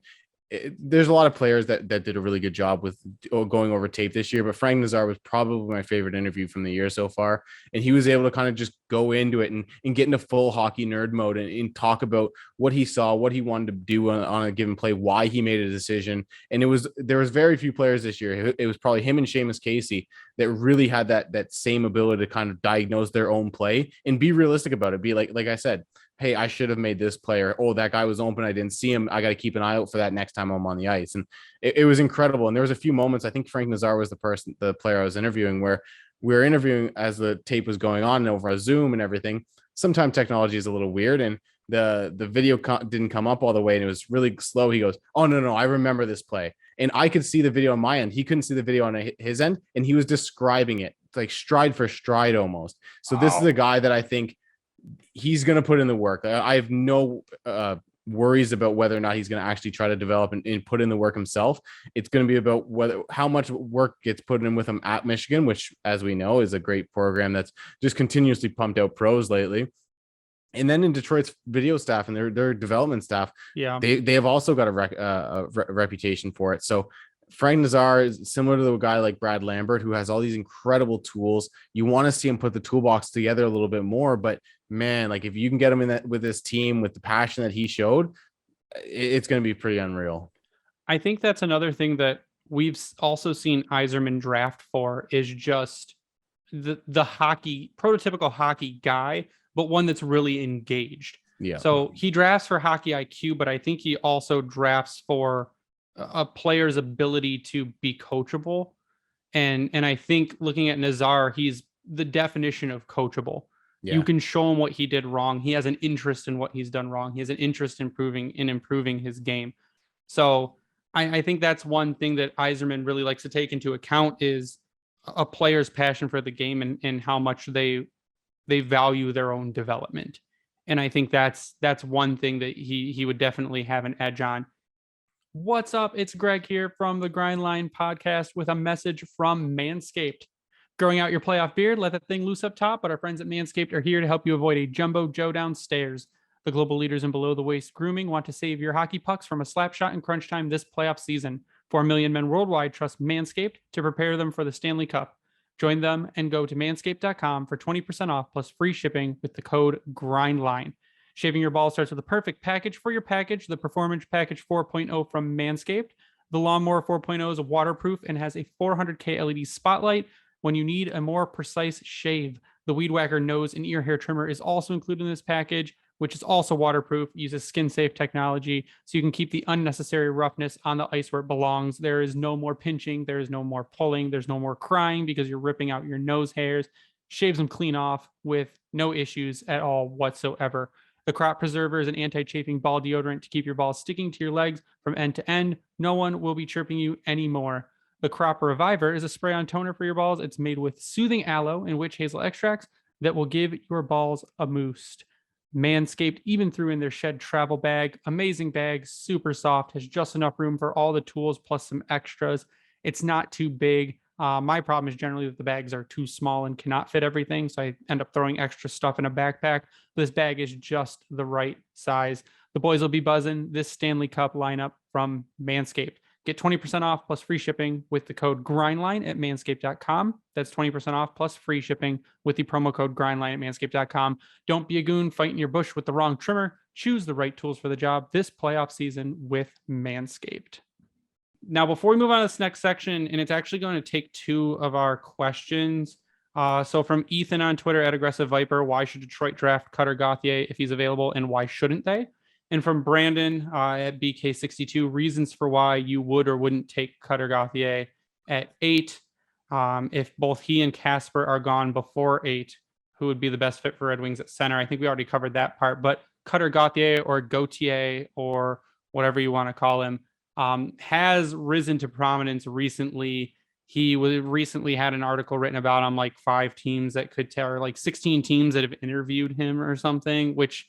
there's a lot of players that did a really good job with going over tape this year, but Frank Nazar was probably my favorite interview from the year so far. And he was able to kind of just go into it and get into full hockey nerd mode and talk about what he saw, what he wanted to do on a given play, why he made a decision. And there was very few players this year. It was probably him and Seamus Casey that really had that same ability to kind of diagnose their own play and be realistic about it. Be like I said, hey, I should have made this player. Oh, that guy was open. I didn't see him. I got to keep an eye out for that next time I'm on the ice. And it was incredible. And there was a few moments. I think Frank Nazar was the player I was interviewing, where we were interviewing as the tape was going on and over a Zoom and everything. Sometimes technology is a little weird, and the video didn't come up all the way, and it was really slow. He goes, "Oh no, I remember this play," and I could see the video on my end. He couldn't see the video on his end, and he was describing it like stride for stride almost. So This is a guy that I think he's going to put in the work. I have no worries about whether or not he's going to actually try to develop and put in the work himself. It's going to be about how much work gets put in with him at Michigan, which, as we know, is a great program that's just continuously pumped out pros lately. And then in Detroit's video staff and their development staff, they have also got a reputation for it. So Frank Nazar is similar to the guy like Brad Lambert, who has all these incredible tools. You want to see him put the toolbox together a little bit more, but man, like if you can get him in that with this team, with the passion that he showed, it's going to be pretty unreal. I think that's another thing that we've also seen Yzerman draft for, is just the hockey, prototypical hockey guy, but one that's really engaged. Yeah. So he drafts for hockey IQ, but I think he also drafts for a player's ability to be coachable. And I think looking at Nazar, he's the definition of coachable. Yeah. You can show him what he did wrong. He has an interest in what he's done wrong. He has an interest in improving his game. So I think that's one thing that Yzerman really likes to take into account, is a player's passion for the game and how much they value their own development. And I think that's one thing that he would definitely have an edge on. What's up? It's Greg here from the Grindline podcast with a message from Manscaped. Growing out your playoff beard, let that thing loose up top, but our friends at Manscaped are here to help you avoid a jumbo Joe downstairs. The global leaders in below-the-waist grooming want to save your hockey pucks from a slap shot in crunch time this playoff season. 4 million men worldwide trust Manscaped to prepare them for the Stanley Cup. Join them and go to manscaped.com for 20% off plus free shipping with the code GRINDLINE. Shaving your balls starts with a perfect package for your package, the Performance Package 4.0 from Manscaped. The Lawnmower 4.0 is waterproof and has a 400K LED spotlight when you need a more precise shave. The Weed Whacker nose and ear hair trimmer is also included in this package, which is also waterproof, uses skin-safe technology, so you can keep the unnecessary roughness on the ice where it belongs. There is no more pinching. There is no more pulling. There's no more crying because you're ripping out your nose hairs. Shaves them clean off with no issues at all whatsoever. The Crop Preserver is an anti-chafing ball deodorant to keep your balls sticking to your legs from end to end. No one will be chirping you anymore. The Crop Reviver is a spray-on toner for your balls. It's made with soothing aloe and witch hazel extracts that will give your balls a boost. Manscaped even threw in their Shed travel bag. Amazing bag, super soft, has just enough room for all the tools plus some extras. It's not too big. My problem is generally that the bags are too small and cannot fit everything, so I end up throwing extra stuff in a backpack. This bag is just the right size. The boys will be buzzing this Stanley Cup lineup from Manscaped. Get 20% off plus free shipping with the code GRINDLINE at manscaped.com. That's 20% off plus free shipping with the promo code GRINDLINE at manscaped.com. Don't be a goon fighting your bush with the wrong trimmer. Choose the right tools for the job this playoff season with Manscaped. Now, before we move on to this next section, and it's actually going to take two of our questions. So from Ethan on Twitter at Aggressive Viper, why should Detroit draft Cutter Gauthier if he's available, and why shouldn't they? And from Brandon at BK62, reasons for why you would or wouldn't take Cutter Gauthier at 8. If both he and Casper are gone before 8, who would be the best fit for Red Wings at center? I think we already covered that part, but Cutter Gauthier or Gauthier or whatever you want to call him has risen to prominence recently. He recently had an article written about him, like 5 teams that could tell, or like 16 teams that have interviewed him or something, which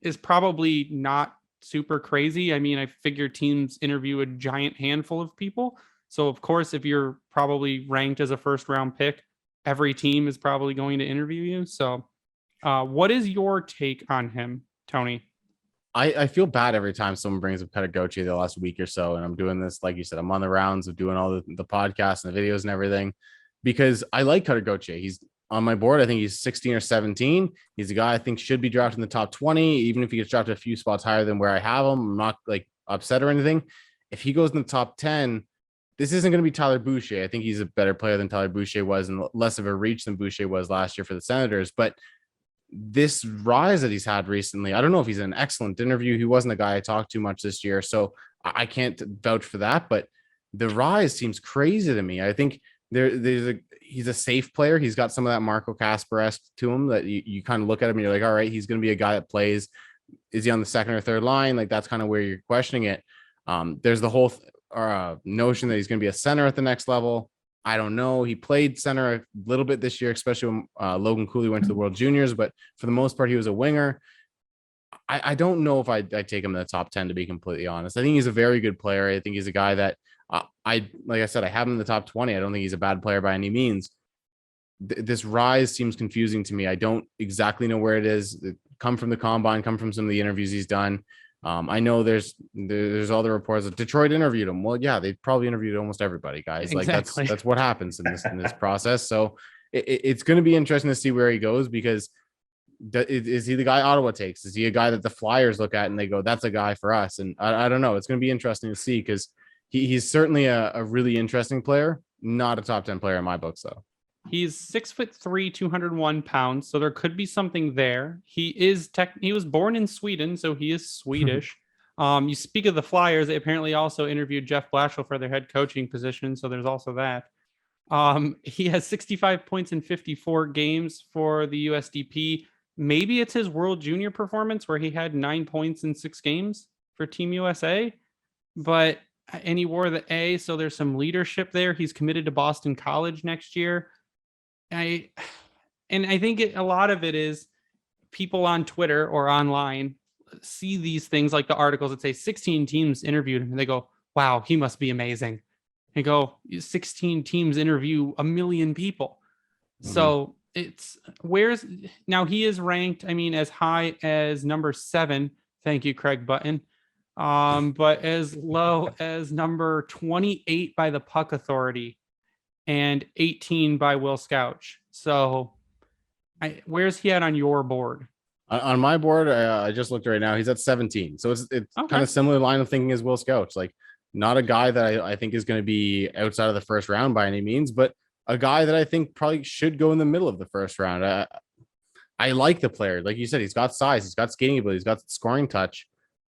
is probably not super crazy. I mean, I figure teams interview a giant handful of people. So of course, if you're probably ranked as a first round pick, every team is probably going to interview you. So what is your take on him, Tony? I feel bad every time someone brings up Cutter Gauthier the last week or so. And I'm doing this, like you said, I'm on the rounds of doing all the podcasts and the videos and everything because I like Cutter Gauthier. He's on my board. I think he's 16 or 17. He's a guy I think should be drafted in the top 20, even if he gets drafted a few spots higher than where I have him. I'm not like upset or anything. If he goes in the top 10, this isn't going to be Tyler Boucher. I think he's a better player than Tyler Boucher was and less of a reach than Boucher was last year for the Senators. But this rise that he's had recently, I don't know if he's an excellent interview. He wasn't a guy I talked to much this year, so I can't vouch for that. But the rise seems crazy to me. I think he's a safe player. He's got some of that Marco Casper-esque to him that you kind of look at him and you're like, all right, he's going to be a guy that plays. Is he on the second or third line? Like that's kind of where you're questioning it. There's the whole notion that he's going to be a center at the next level. I don't know. He played center a little bit this year, especially when Logan Cooley went to the World Juniors, but for the most part, he was a winger. I don't know if I'd take him in the top 10, to be completely honest. I think he's a very good player. I think he's a guy that like I said, I have him in the top 20. I don't think he's a bad player by any means. This rise seems confusing to me. I don't exactly know where it is. It come from the combine, come from some of the interviews he's done. I know there's all the reports that Detroit interviewed him. Well, yeah, they probably interviewed almost everybody, guys. Exactly. Like that's what happens in this process. So it's going to be interesting to see where he goes because is he the guy Ottawa takes? Is he a guy that the Flyers look at and they go, that's a guy for us? And I don't know. It's going to be interesting to see because he's certainly a really interesting player, not a top 10 player in my books, though. He's 6'3", 201 pounds, so there could be something there. He was born in Sweden, so he is Swedish. You speak of the Flyers, they apparently also interviewed Jeff Blashill for their head coaching position, so there's also that. He has 65 points in 54 games for the USDP. Maybe it's his World Junior performance where he had 9 points in 6 games for Team USA, and he wore the A, so there's some leadership there. He's committed to Boston College next year. I think a lot of it is people on Twitter or online see these things like the articles that say 16 teams interviewed him and they go, wow, he must be amazing. And go, 16 teams interview 1 million people. Mm-hmm. So now he is ranked, as high as number 7. Thank you, Craig Button. But as low as number 28 by the Puck Authority and 18 by Will Scouch. So where's he at on your board? On my board, I just looked right now. He's at 17. So it's okay. Kind of similar line of thinking as Will Scouch. Like not a guy that I think is going to be outside of the first round by any means, but a guy that I think probably should go in the middle of the first round. I like the player. Like you said, he's got size. He's got skating ability. He's got scoring touch.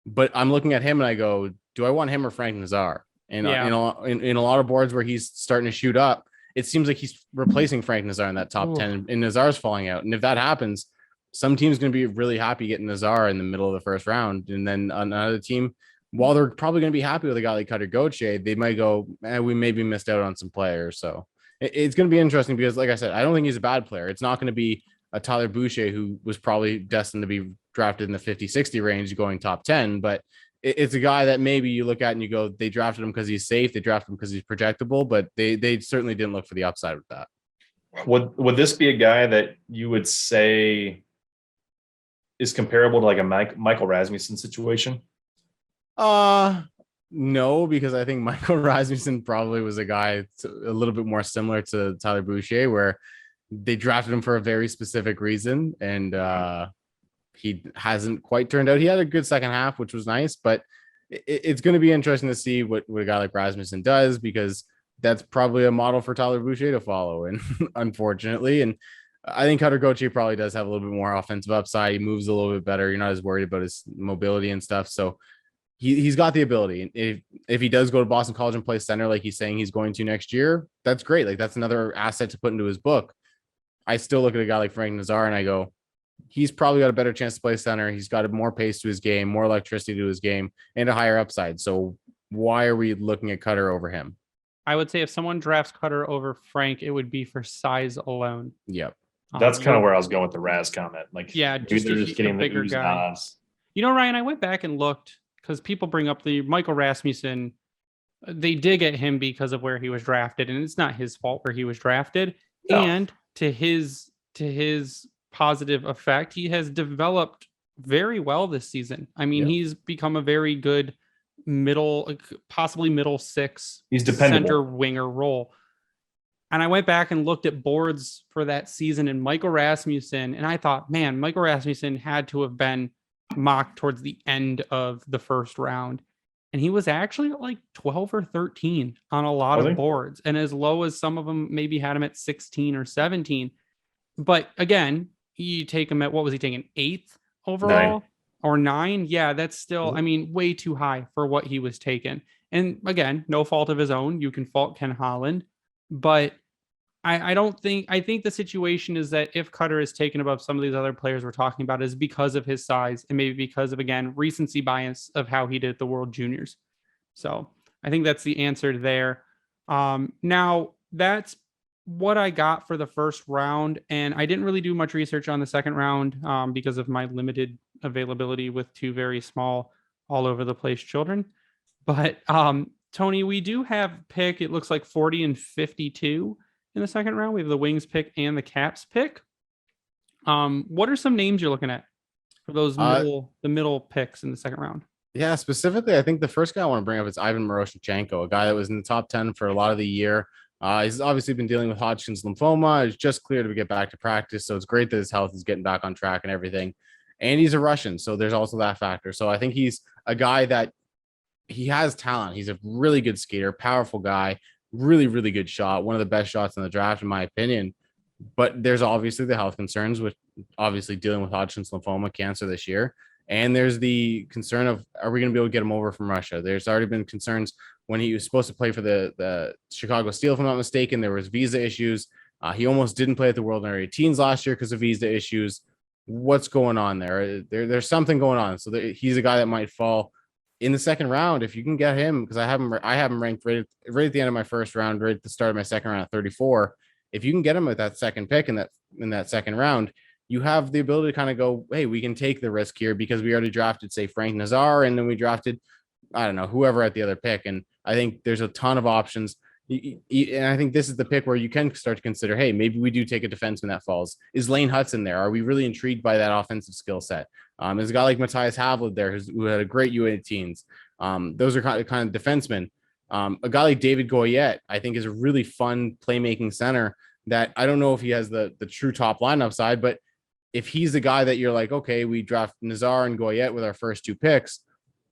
But I'm looking at him and I go, do I want him or Frank Nazar? And in a lot of boards where he's starting to shoot up, it seems like he's replacing Frank Nazar in that top 10 and Nazar's falling out. And if that happens, some team's going to be really happy getting Nazar in the middle of the first round. And then another team, while they're probably going to be happy with a guy like Cutter Gauthier, they might go, we maybe missed out on some players. So it's going to be interesting because, like I said, I don't think he's a bad player. It's not going to be a Tyler Boucher who was probably destined to be drafted in the 50-60 range going top 10, but it's a guy that maybe you look at and you go, they drafted him because he's safe. They drafted him because he's projectable, but they certainly didn't look for the upside with that. Would this be a guy that you would say is comparable to like a Michael Rasmussen situation? No, because I think Michael Rasmussen probably was a guy a little bit more similar to Tyler Boucher, where they drafted him for a very specific reason, and he hasn't quite turned out. He had a good second half, which was nice, but it's going to be interesting to see what a guy like Rasmussen does, because that's probably a model for Tyler Boucher to follow. And unfortunately, and I think Cutter Gauthier probably does have a little bit more offensive upside. He moves a little bit better. You're not as worried about his mobility and stuff. So he's got the ability. And if he does go to Boston College and play center, like he's saying he's going to next year, that's great. Like that's another asset to put into his book. I still look at a guy like Frank Nazar and I go, he's probably got a better chance to play center. He's got more pace to his game, more electricity to his game, and a higher upside. So why are we looking at Cutter over him? I would say if someone drafts Cutter over Frank, it would be for size alone. Yep. That's kind of where I was going with the Raz comment. Like, yeah, just getting a bigger guy. You know, Ryan, I went back and looked because people bring up the Michael Rasmussen. They dig at him because of where he was drafted, and it's not his fault where he was drafted. No. And to his positive effect, he has developed very well this season. I mean, Yeah. he's become a very good possibly middle six He's dependable. center winger role. And I went back and looked at boards for that season and Michael Rasmussen, and I thought, man, Michael Rasmussen had to have been mocked towards the end of the first round. And he was actually at like 12 or 13 on a lot of boards, and as low as some of them maybe had him at 16 or 17. But again, you take him at, what was he taking, 8th overall? 9. Or 9? Yeah, that's still, I mean, way too high for what he was taken. And again, no fault of his own. You can fault Ken Holland. But I think the situation is that if Cutter is taken above some of these other players we're talking about is because of his size and maybe because of, again, recency bias of how he did at the World Juniors. So I think that's the answer there. Now, that's what I got for the first round. And I didn't really do much research on the second round because of my limited availability with 2 very small, all over the place children. But Tony, we do have pick, it looks like 40 and 52 in the second round. We have the Wings pick and the Caps pick. What are some names you're looking at for those the middle picks in the second round? Yeah, specifically, I think the first guy I want to bring up is Ivan Miroshnichenko, a guy that was in the top 10 for a lot of the year. He's obviously been dealing with Hodgkin's lymphoma. It's just clear to get back to practice. So it's great that his health is getting back on track and everything. And he's a Russian. So there's also that factor. So I think he's a guy that he has talent. He's a really good skater, powerful guy, really, really good shot. One of the best shots in the draft, in my opinion. But there's obviously the health concerns with obviously dealing with Hodgkin's lymphoma, cancer this year. And there's the concern of, are we going to be able to get him over from Russia? There's already been concerns when he was supposed to play for the Chicago Steel, if I'm not mistaken. There was visa issues. He almost didn't play at the World Under-18s last year because of visa issues. What's going on there? There's something going on. So he's a guy that might fall in the second round if you can get him, because I have him ranked right at the end of my first round, right at the start of my second round at 34. If you can get him at that second pick in that second round, you have the ability to kind of go, hey, we can take the risk here because we already drafted, say, Frank Nazar, and then we drafted, I don't know, whoever at the other pick. And I think there's a ton of options. And I think this is the pick where you can start to consider, hey, maybe we do take a defenseman that falls. Is Lane Hudson there? Are we really intrigued by that offensive skill set? There's a guy like Matthias Havlid there who had a great U18s. Those are kind of defensemen. A guy like David Goyette, I think, is a really fun playmaking center that I don't know if he has the true top line upside, but if he's the guy that you're like, okay, we draft Nazar and Goyette with our first 2 picks,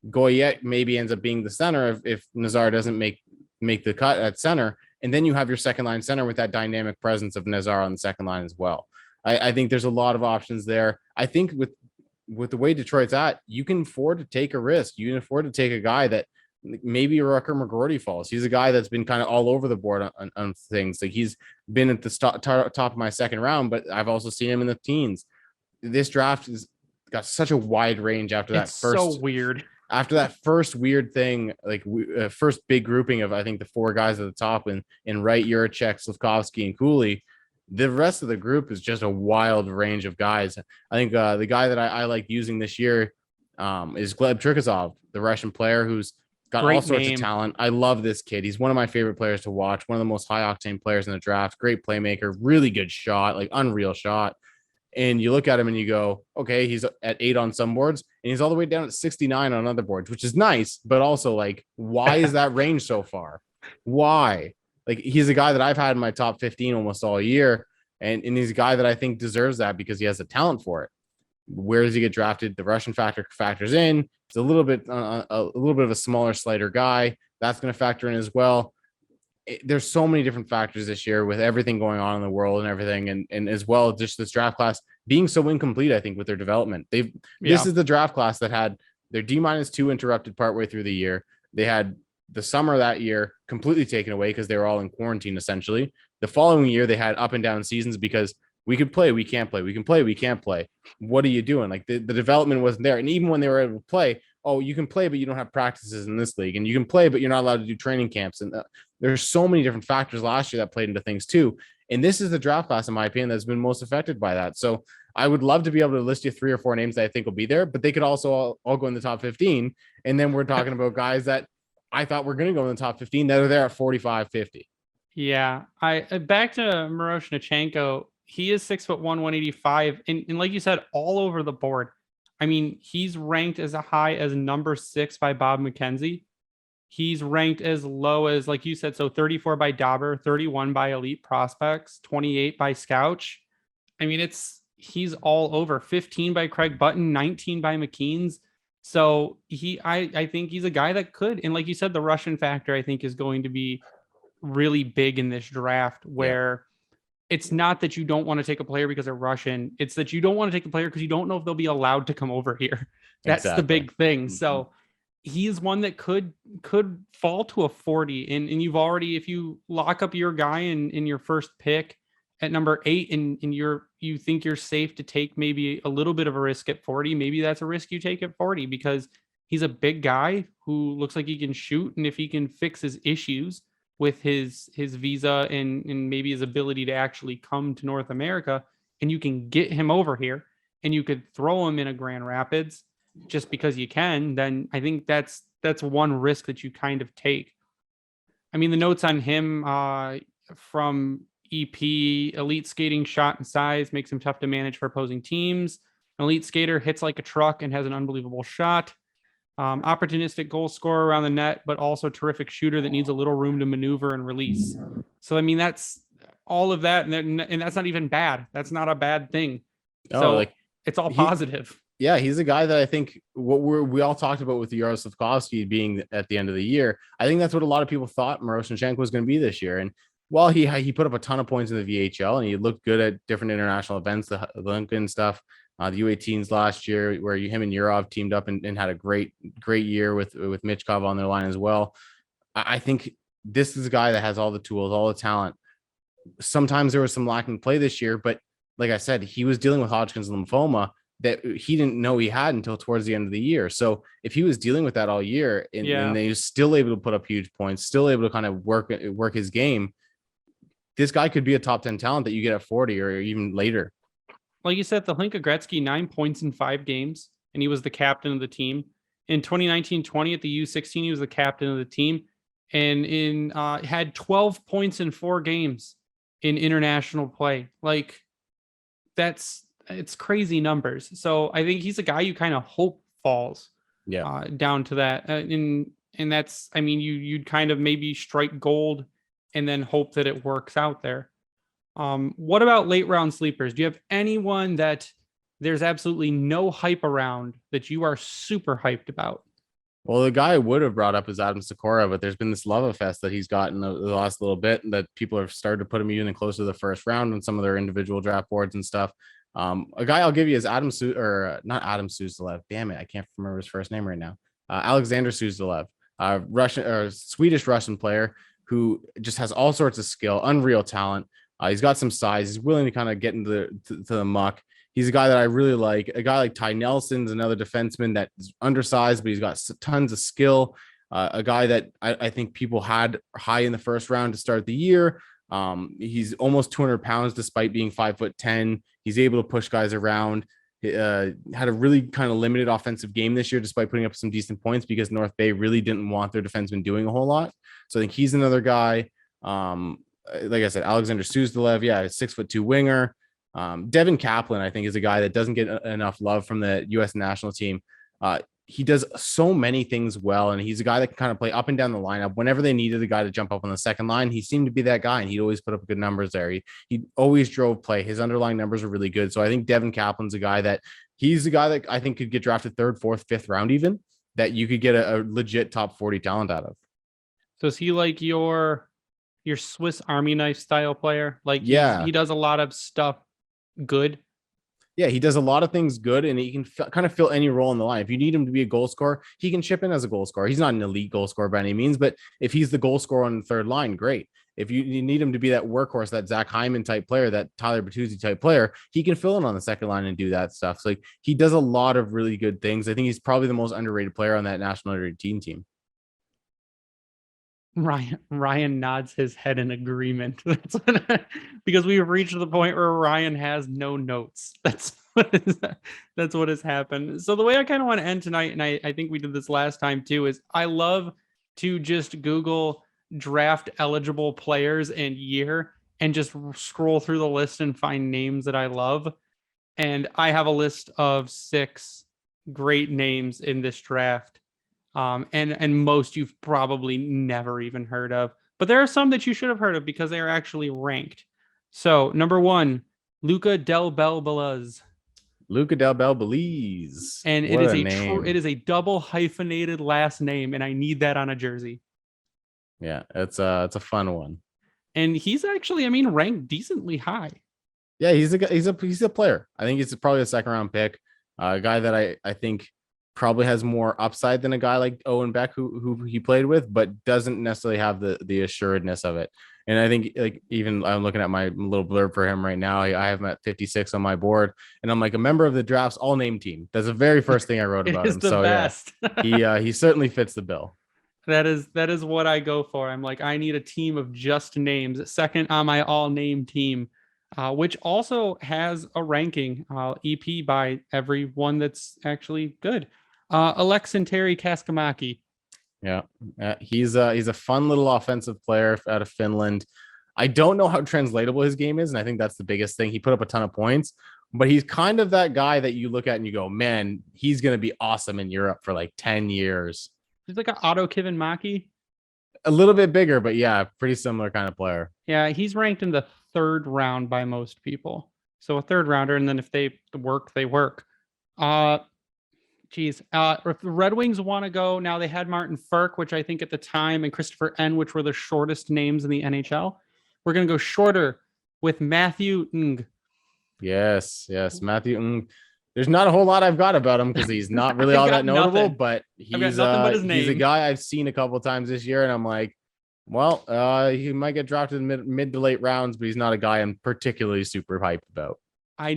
Goyette maybe ends up being the center if Nazar doesn't make the cut at center. And then you have your second line center with that dynamic presence of Nazar on the second line as well. I think there's a lot of options there. I think with the way Detroit's at, you can afford to take a risk. You can afford to take a guy that maybe Rucker McGroarty falls. He's a guy that's been kind of all over the board on things. Like he's been at the top of my second round, but I've also seen him in the teens. This draft has got such a wide range after that so weird. After that first weird thing, like first big grouping of, I think, the 4 guys at the top in Wright, Juracek, Slavkovsky, and Cooley, the rest of the group is just a wild range of guys. I think the guy that I like using this year is Gleb Trikazov, the Russian player who's got all sorts of talent. I love this kid. He's one of my favorite players to watch, one of the most high octane players in the draft, great playmaker, really good shot, like unreal shot. And you look at him and you go, okay, he's at 8 on some boards and he's all the way down at 69 on other boards, which is nice, but also like, why is that range so far? Why? Like, he's a guy that I've had in my top 15 almost all year. And he's a guy that I think deserves that because he has the talent for it. Where does he get drafted? The Russian factors in. It's a little bit of a smaller, slighter guy. That's going to factor in as well. There's so many different factors this year with everything going on in the world and everything. And as well, just this draft class being so incomplete, I think, with their development. This is the draft class that had their D-2 interrupted partway through the year. They had the summer that year completely taken away because they were all in quarantine, essentially. The following year, they had up and down seasons because we could play, we can't play. We can play, we can't play. What are you doing? Like the development wasn't there. And even when they were able to play, oh, you can play, but you don't have practices in this league. And you can play, but you're not allowed to do training camps. And there's so many different factors last year that played into things too. And this is the draft class, in my opinion, that's been most affected by that. So I would love to be able to list you 3 or 4 names that I think will be there, but they could also all go in the top 15. And then we're talking about guys that I thought were going to go in the top 15 that are there at 45, 50. Yeah. Back to Miroshnichenko. He is 6'1", 185. And like you said, all over the board. I mean, he's ranked as high as number 6 by Bob McKenzie. He's ranked as low as, like you said, so 34 by Dauber, 31 by Elite Prospects, 28 by Scouch. I mean, he's all over. 15 by Craig Button, 19 by McKean's. So I think he's a guy that could, and like you said, the Russian factor I think is going to be really big in this draft, where it's not that you don't want to take a player because they're Russian. It's that you don't want to take a player because you don't know if they'll be allowed to come over here. That's the big thing. So he is one that could fall to a 40. And you've already, if you lock up your guy in your first pick at number 8 and you think you're safe to take maybe a little bit of a risk at 40, maybe that's a risk you take at 40 because he's a big guy who looks like he can shoot. And if he can fix his issues with his visa and maybe his ability to actually come to North America, and you can get him over here and you could throw him in a Grand Rapids just because you can, then I think that's one risk that you kind of take. I mean, the notes on him from EP: elite skating, shot, and size makes him tough to manage for opposing teams. An elite skater, hits like a truck and has an unbelievable shot. Opportunistic goal scorer around the net, but also terrific shooter that needs a little room to maneuver and release. So, I mean, that's all of that. And that's not even bad. That's not a bad thing. So it's all positive. Yeah, he's a guy that I think what we all talked about with Juraj Slavkovsky being at the end of the year. I think that's what a lot of people thought Miroshnichenko was going to be this year. And while he put up a ton of points in the VHL and he looked good at different international events, the Lincoln stuff, the U18s last year, where him and Yurov teamed up and had a great year with Michkov on their line as well. I think this is a guy that has all the tools, all the talent. Sometimes there was some lacking play this year, but like I said, he was dealing with Hodgkin's lymphoma that he didn't know he had until towards the end of the year. So if he was dealing with that all year and they still able to put up huge points, still able to kind of work his game, this guy could be a top 10 talent that you get at 40 or even later. Like you said, the Hlinka Gretzky, 9 points in 5 games, and he was the captain of the team. In 2019-20 at the U16, he was the captain of the team, and had 12 points in 4 games in international play. Like, it's crazy numbers. So I think he's a guy you kind of hope falls down to that. And that's, I mean, you'd kind of maybe strike gold and then hope that it works out there. What about late round sleepers? Do you have anyone that there's absolutely no hype around that you are super hyped about? Well, the guy I would have brought up is Adam Sikora, but there's been this love fest that he's gotten the last little bit that people have started to put him even closer to the first round on some of their individual draft boards and stuff. A guy I'll give you is not Adam Suzdalev. Damn it, I can't remember his first name right now. Alexander Suzdalev, Russian or Swedish Russian player who just has all sorts of skill, unreal talent. He's got some size. He's willing to kind of get into the muck. He's a guy that I really like. A guy like Ty Nelson's another defenseman that's undersized, but he's got tons of skill. A guy that I think people had high in the first round to start the year. He's almost 200 pounds despite being 5'10". He's able to push guys around. Had a really kind of limited offensive game this year, despite putting up some decent points because North Bay really didn't want their defenseman doing a whole lot. So I think he's another guy. Like I said, Alexander Suzdalev, 6'2" winger. Devin Kaplan, I think, is a guy that doesn't get enough love from the U.S. national team. He does so many things well, and he's a guy that can kind of play up and down the lineup. Whenever they needed a guy to jump up on the second line, he seemed to be that guy, and he'd always put up good numbers there. He always drove play. His underlying numbers are really good. So I think Devin Kaplan's a guy that I think could get drafted 3rd, 4th, 5th round even, that you could get a legit top 40 talent out of. So is he like your Swiss Army knife style player? Like, he does a lot of stuff good. Yeah, he does a lot of things good, and he can kind of fill any role in the line. If you need him to be a goal scorer, he can chip in as a goal scorer. He's not an elite goal scorer by any means, but if he's the goal scorer on the third line, great. If you need him to be that workhorse, that Zach Hyman type player, that Tyler Bertuzzi type player, he can fill in on the second line and do that stuff. So he does a lot of really good things. I think he's probably the most underrated player on that national under-18 team. Ryan nods his head in agreement. Because we've reached the point where Ryan has no notes. That's what has happened. So the way I kind of want to end tonight, and I think we did this last time too, is I love to just Google draft eligible players and year and just scroll through the list and find names that I love. And I have a list of 6 great names in this draft. And most you've probably never even heard of. But there are some that you should have heard of because they are actually ranked. So, number 1, Luca Del Belbalaz. Luca Del Bel Belize. And What a name. it is a double hyphenated last name, and I need that on a jersey. Yeah, it's a fun one. And he's actually, I mean, ranked decently high. Yeah, he's a player. I think he's probably a second round pick. A guy that I think probably has more upside than a guy like Owen Beck who he played with, but doesn't necessarily have the assuredness of it. And I think like even I'm looking at my little blurb for him right now. I have him at 56 on my board, and I'm like a member of the draft's all name team. That's the very first thing I wrote about him. So best. yeah, he certainly fits the bill. That is what I go for. I'm like, I need a team of just names. Second on my all name team, which also has a ranking EP by everyone that's actually good. Alexanteri Kaskamaki. Yeah, he's a fun little offensive player out of Finland. I don't know how translatable his game is, and I think that's the biggest thing. He put up a ton of points, but he's kind of that guy that you look at and you go, man, he's going to be awesome in Europe for like 10 years. He's like an Otto Kivenmaki. A little bit bigger, but yeah, pretty similar kind of player. Yeah, he's ranked in the 3rd round by most people. So a 3rd rounder, and then if they work, they work. If the Red Wings want to go, now they had Martin Ferk, which I think at the time, and Christopher N, which were the shortest names in the NHL. We're going to go shorter with Matthew Ng. Yes, Matthew Ng. There's not a whole lot I've got about him because he's not really all that notable, but he's a guy I've seen a couple of times this year, and I'm like, well, he might get drafted in mid to late rounds, but he's not a guy I'm particularly super hyped about. I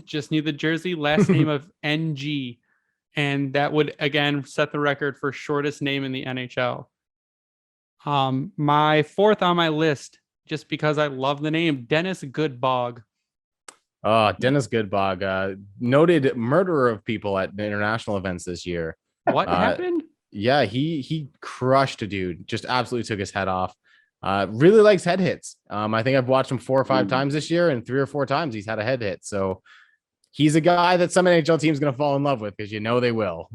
just need the jersey last name of NG, and that would again set the record for shortest name in the NHL. My 4th on my list, just because I love the name, Dennis Goodbog. Dennis Goodbog, noted murderer of people at the international events this year. What happened? Yeah, he crushed a dude, just absolutely took his head off. Really likes head hits. I think I've watched him 4 or 5 times this year, and 3 or 4 times he's had a head hit. So he's a guy that some NHL team's going to fall in love with because they will.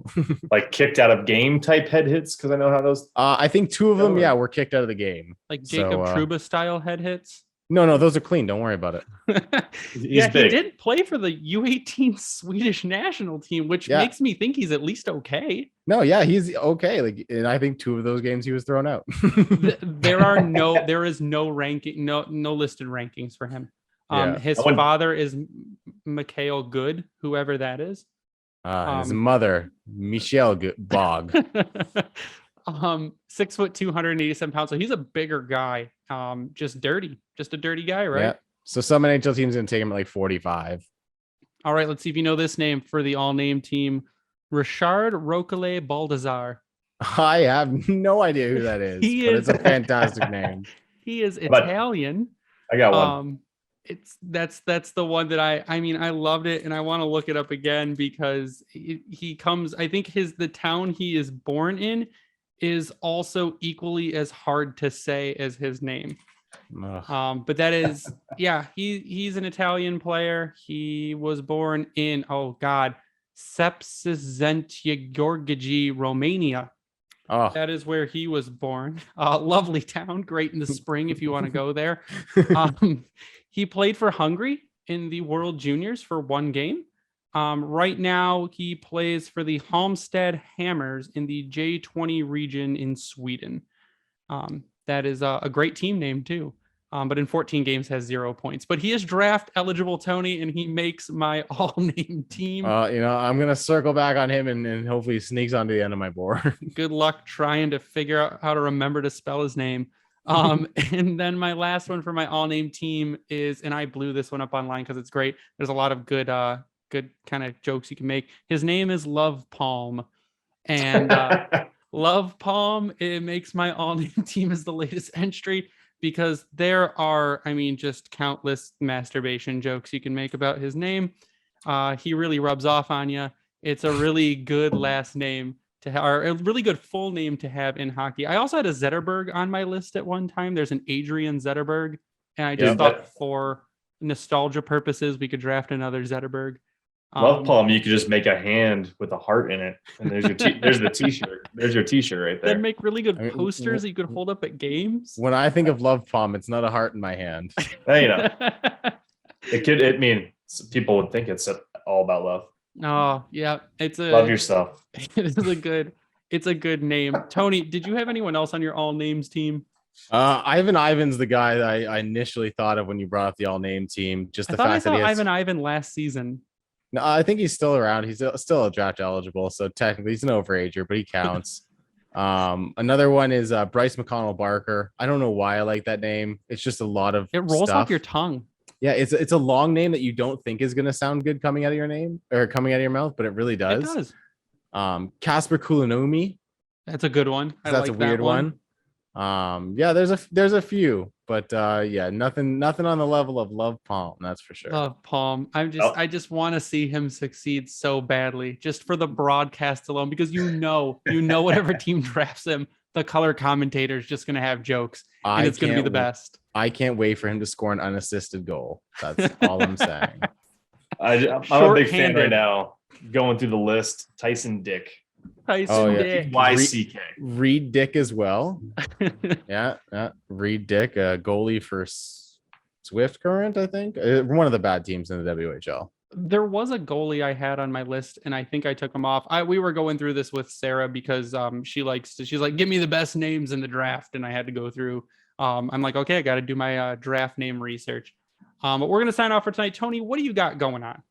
Like kicked out of game type head hits, because I know how those. I think 2 of them, were kicked out of the game. Like Jacob Trouba style head hits. No, those are clean. Don't worry about it. He did play for the U18 Swedish national team, which makes me think he's at least okay. No, yeah, he's okay. Like, and I think 2 of those games he was thrown out. There is no ranking, no listed rankings for him. His father is Mikhail Good, whoever that is. His mother, Michelle Bog. 6 foot 287 pounds. So he's a bigger guy. Just a dirty guy, right? Yeah. So some NHL teams gonna take him at like 45. All right, let's see if you know this name for the all name team. Richard Roquelet Baldazar. I have no idea who that is. It's a fantastic name. He is Italian. I got one. That's the one that I loved it, and I want to look it up again because he comes. I think the town he is born in is also equally as hard to say as his name. But that is, he's an Italian player. He was born in, Sepsizentia, Romania. Oh, that is where he was born. Lovely town, great in the spring if you want to go there. He played for Hungary in the World Juniors for 1 game. Right now, he plays for the Halmstad Hammers in the J20 region in Sweden. That is a great team name too. But in 14 games has 0 points. But he is draft eligible, Tony, and he makes my all-name team. I'm going to circle back on him and hopefully he sneaks onto the end of my board. Good luck trying to figure out how to remember to spell his name. And then my last one for my all-name team is, and I blew this one up online because it's great. There's a lot of good kind of jokes you can make. His name is Love Palm. And Love Palm, it makes my all-name team as the latest entry. Because there are, just countless masturbation jokes you can make about his name. He really rubs off on you. It's a really good last name to have, or a really good full name to have in hockey. I also had a Zetterberg on my list at one time. There's an Adrian Zetterberg. And I just thought for nostalgia purposes, we could draft another Zetterberg. Love palm. You could just make a hand with a heart in it, and there's your there's the t-shirt. There's your t-shirt right there. Then make really good posters that you could hold up at games. When I think of love palm, it's not a heart in my hand. It could. People would think it's all about love. Oh yeah, love yourself. It's a good name. Tony, did you have anyone else on your all names team? Ivan's the guy that I initially thought of when you brought up the all name team. Just the fact that he has... Ivan last season. No, I think he's still around. He's still draft eligible, so technically he's an overager, but he counts. Another one is Bryce McConnell Barker. I don't know why I like that name. It's just a lot of it rolls stuff off your tongue. Yeah, it's a long name that you don't think is going to sound good coming out of your name or coming out of your mouth, but it really does. It does. Casper Kulinomi. That's a good one. That's a weird one. Yeah, there's a few, but yeah, nothing on the level of Love Palm, that's for sure. Love Palm. I just want to see him succeed so badly, just for the broadcast alone, because you know whatever team drafts him, the color commentator is just gonna have jokes, and it's gonna be the best. I can't wait for him to score an unassisted goal. That's all I'm saying. I'm a big fan right now. Going through the list, Tyson Dick. Dick. YCK. Reed Dick as well. yeah. Reed Dick, a goalie for Swift Current, I think. One of the bad teams in the WHL. There was a goalie I had on my list, and I think I took him off. We were going through this with Sarah because she's like, give me the best names in the draft, and I had to go through. I'm like, okay, I got to do my draft name research. But we're gonna sign off for tonight. Tony, what do you got going on?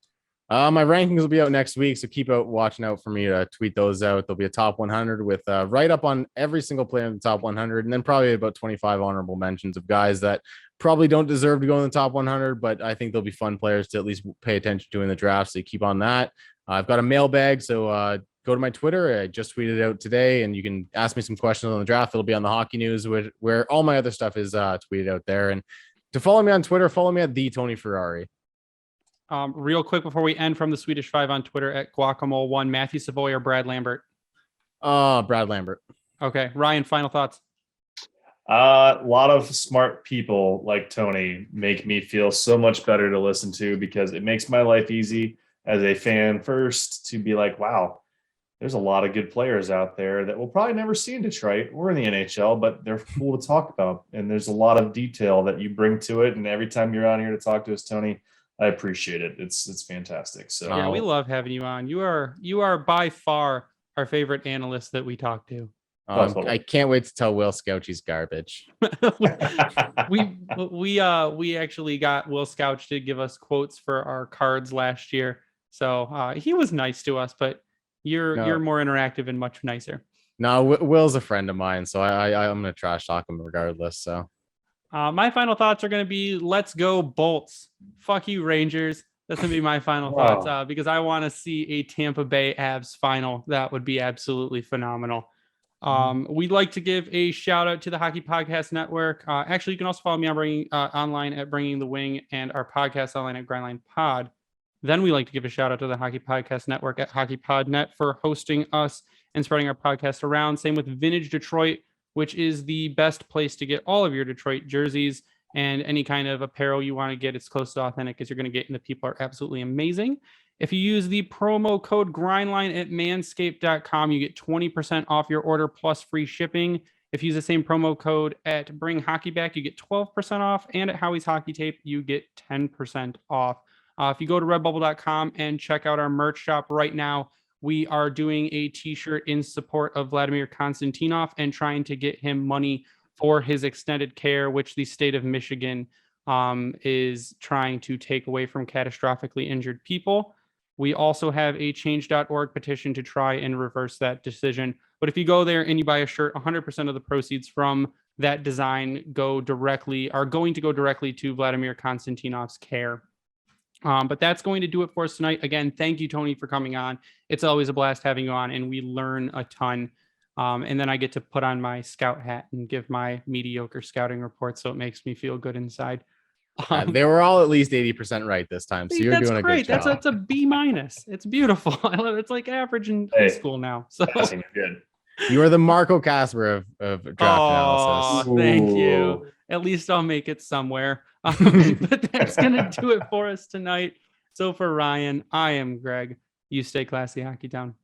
My rankings will be out next week, so keep watching out for me to tweet those out. There'll be a top 100 with right up on every single player in the top 100, and then probably about 25 honorable mentions of guys that probably don't deserve to go in the top 100, but I think they'll be fun players to at least pay attention to in the draft. So you keep on that. I've got a mailbag, so go to my Twitter. I just tweeted out today, and you can ask me some questions on the draft. It'll be on the Hockey News, where all my other stuff is tweeted out there. And to follow me on Twitter, follow me at the Tony Ferrari. Real quick before we end, from the Swedish Five on Twitter at Guacamole1, Matthew Savoy or Brad Lambert? Brad Lambert. Okay. Ryan, final thoughts. A lot of smart people like Tony make me feel so much better to listen to, because it makes my life easy as a fan first to be like, wow, there's a lot of good players out there that we'll probably never see in Detroit or in the NHL, but they're cool to talk about. And there's a lot of detail that you bring to it. And every time you're on here to talk to us, Tony, I appreciate it. It's fantastic. So yeah, we love having you on. You are by far our favorite analyst that we talk to. I can't wait to tell Will Scouch he's garbage. we actually got Will Scouch to give us quotes for our cards last year. So he was nice to us, but you're more interactive and much nicer. No, Will's a friend of mine, so I'm gonna trash talk him regardless. So my final thoughts are gonna be, let's go Bolts. Fuck you, Rangers. That's gonna be my final thoughts, because I want to see a Tampa Bay Avs final. That would be absolutely phenomenal. We'd like to give a shout out to the Hockey Podcast Network. Actually, you can also follow me on online at Bringing the Wing, and our podcast online at Grindline Pod. Then we like to give a shout out to the Hockey Podcast Network at HockeyPodNet for hosting us and spreading our podcast around. Same with Vintage Detroit, which is the best place to get all of your Detroit jerseys and any kind of apparel you want to get. It's close to authentic as you're going to get, and the people are absolutely amazing. If you use the promo code GRINDLINE at manscaped.com, you get 20% off your order plus free shipping. If you use the same promo code at Bring Hockey Back, you get 12% off. And at Howie's Hockey Tape, you get 10% off. If you go to redbubble.com and check out our merch shop right now, we are doing a t-shirt in support of Vladimir Konstantinov and trying to get him money for his extended care, which the state of Michigan is trying to take away from catastrophically injured people. We also have a change.org petition to try and reverse that decision. But if you go there and you buy a shirt, 100% of the proceeds from that design are going to go directly to Vladimir Konstantinov's care. But that's going to do it for us tonight. Again, thank you, Tony, for coming on. It's always a blast having you on, and we learn a ton. And then I get to put on my scout hat and give my mediocre scouting report, so it makes me feel good inside. They were all at least 80% right this time, so you're doing a good job. That's a B-. It's beautiful. I love it. It's like average in high school now. So good. You are the Marco Casper of draft analysis. Thank you. At least I'll make it somewhere. But that's going to do it for us tonight. So for Ryan, I am Greg. You stay classy, Hockey Town.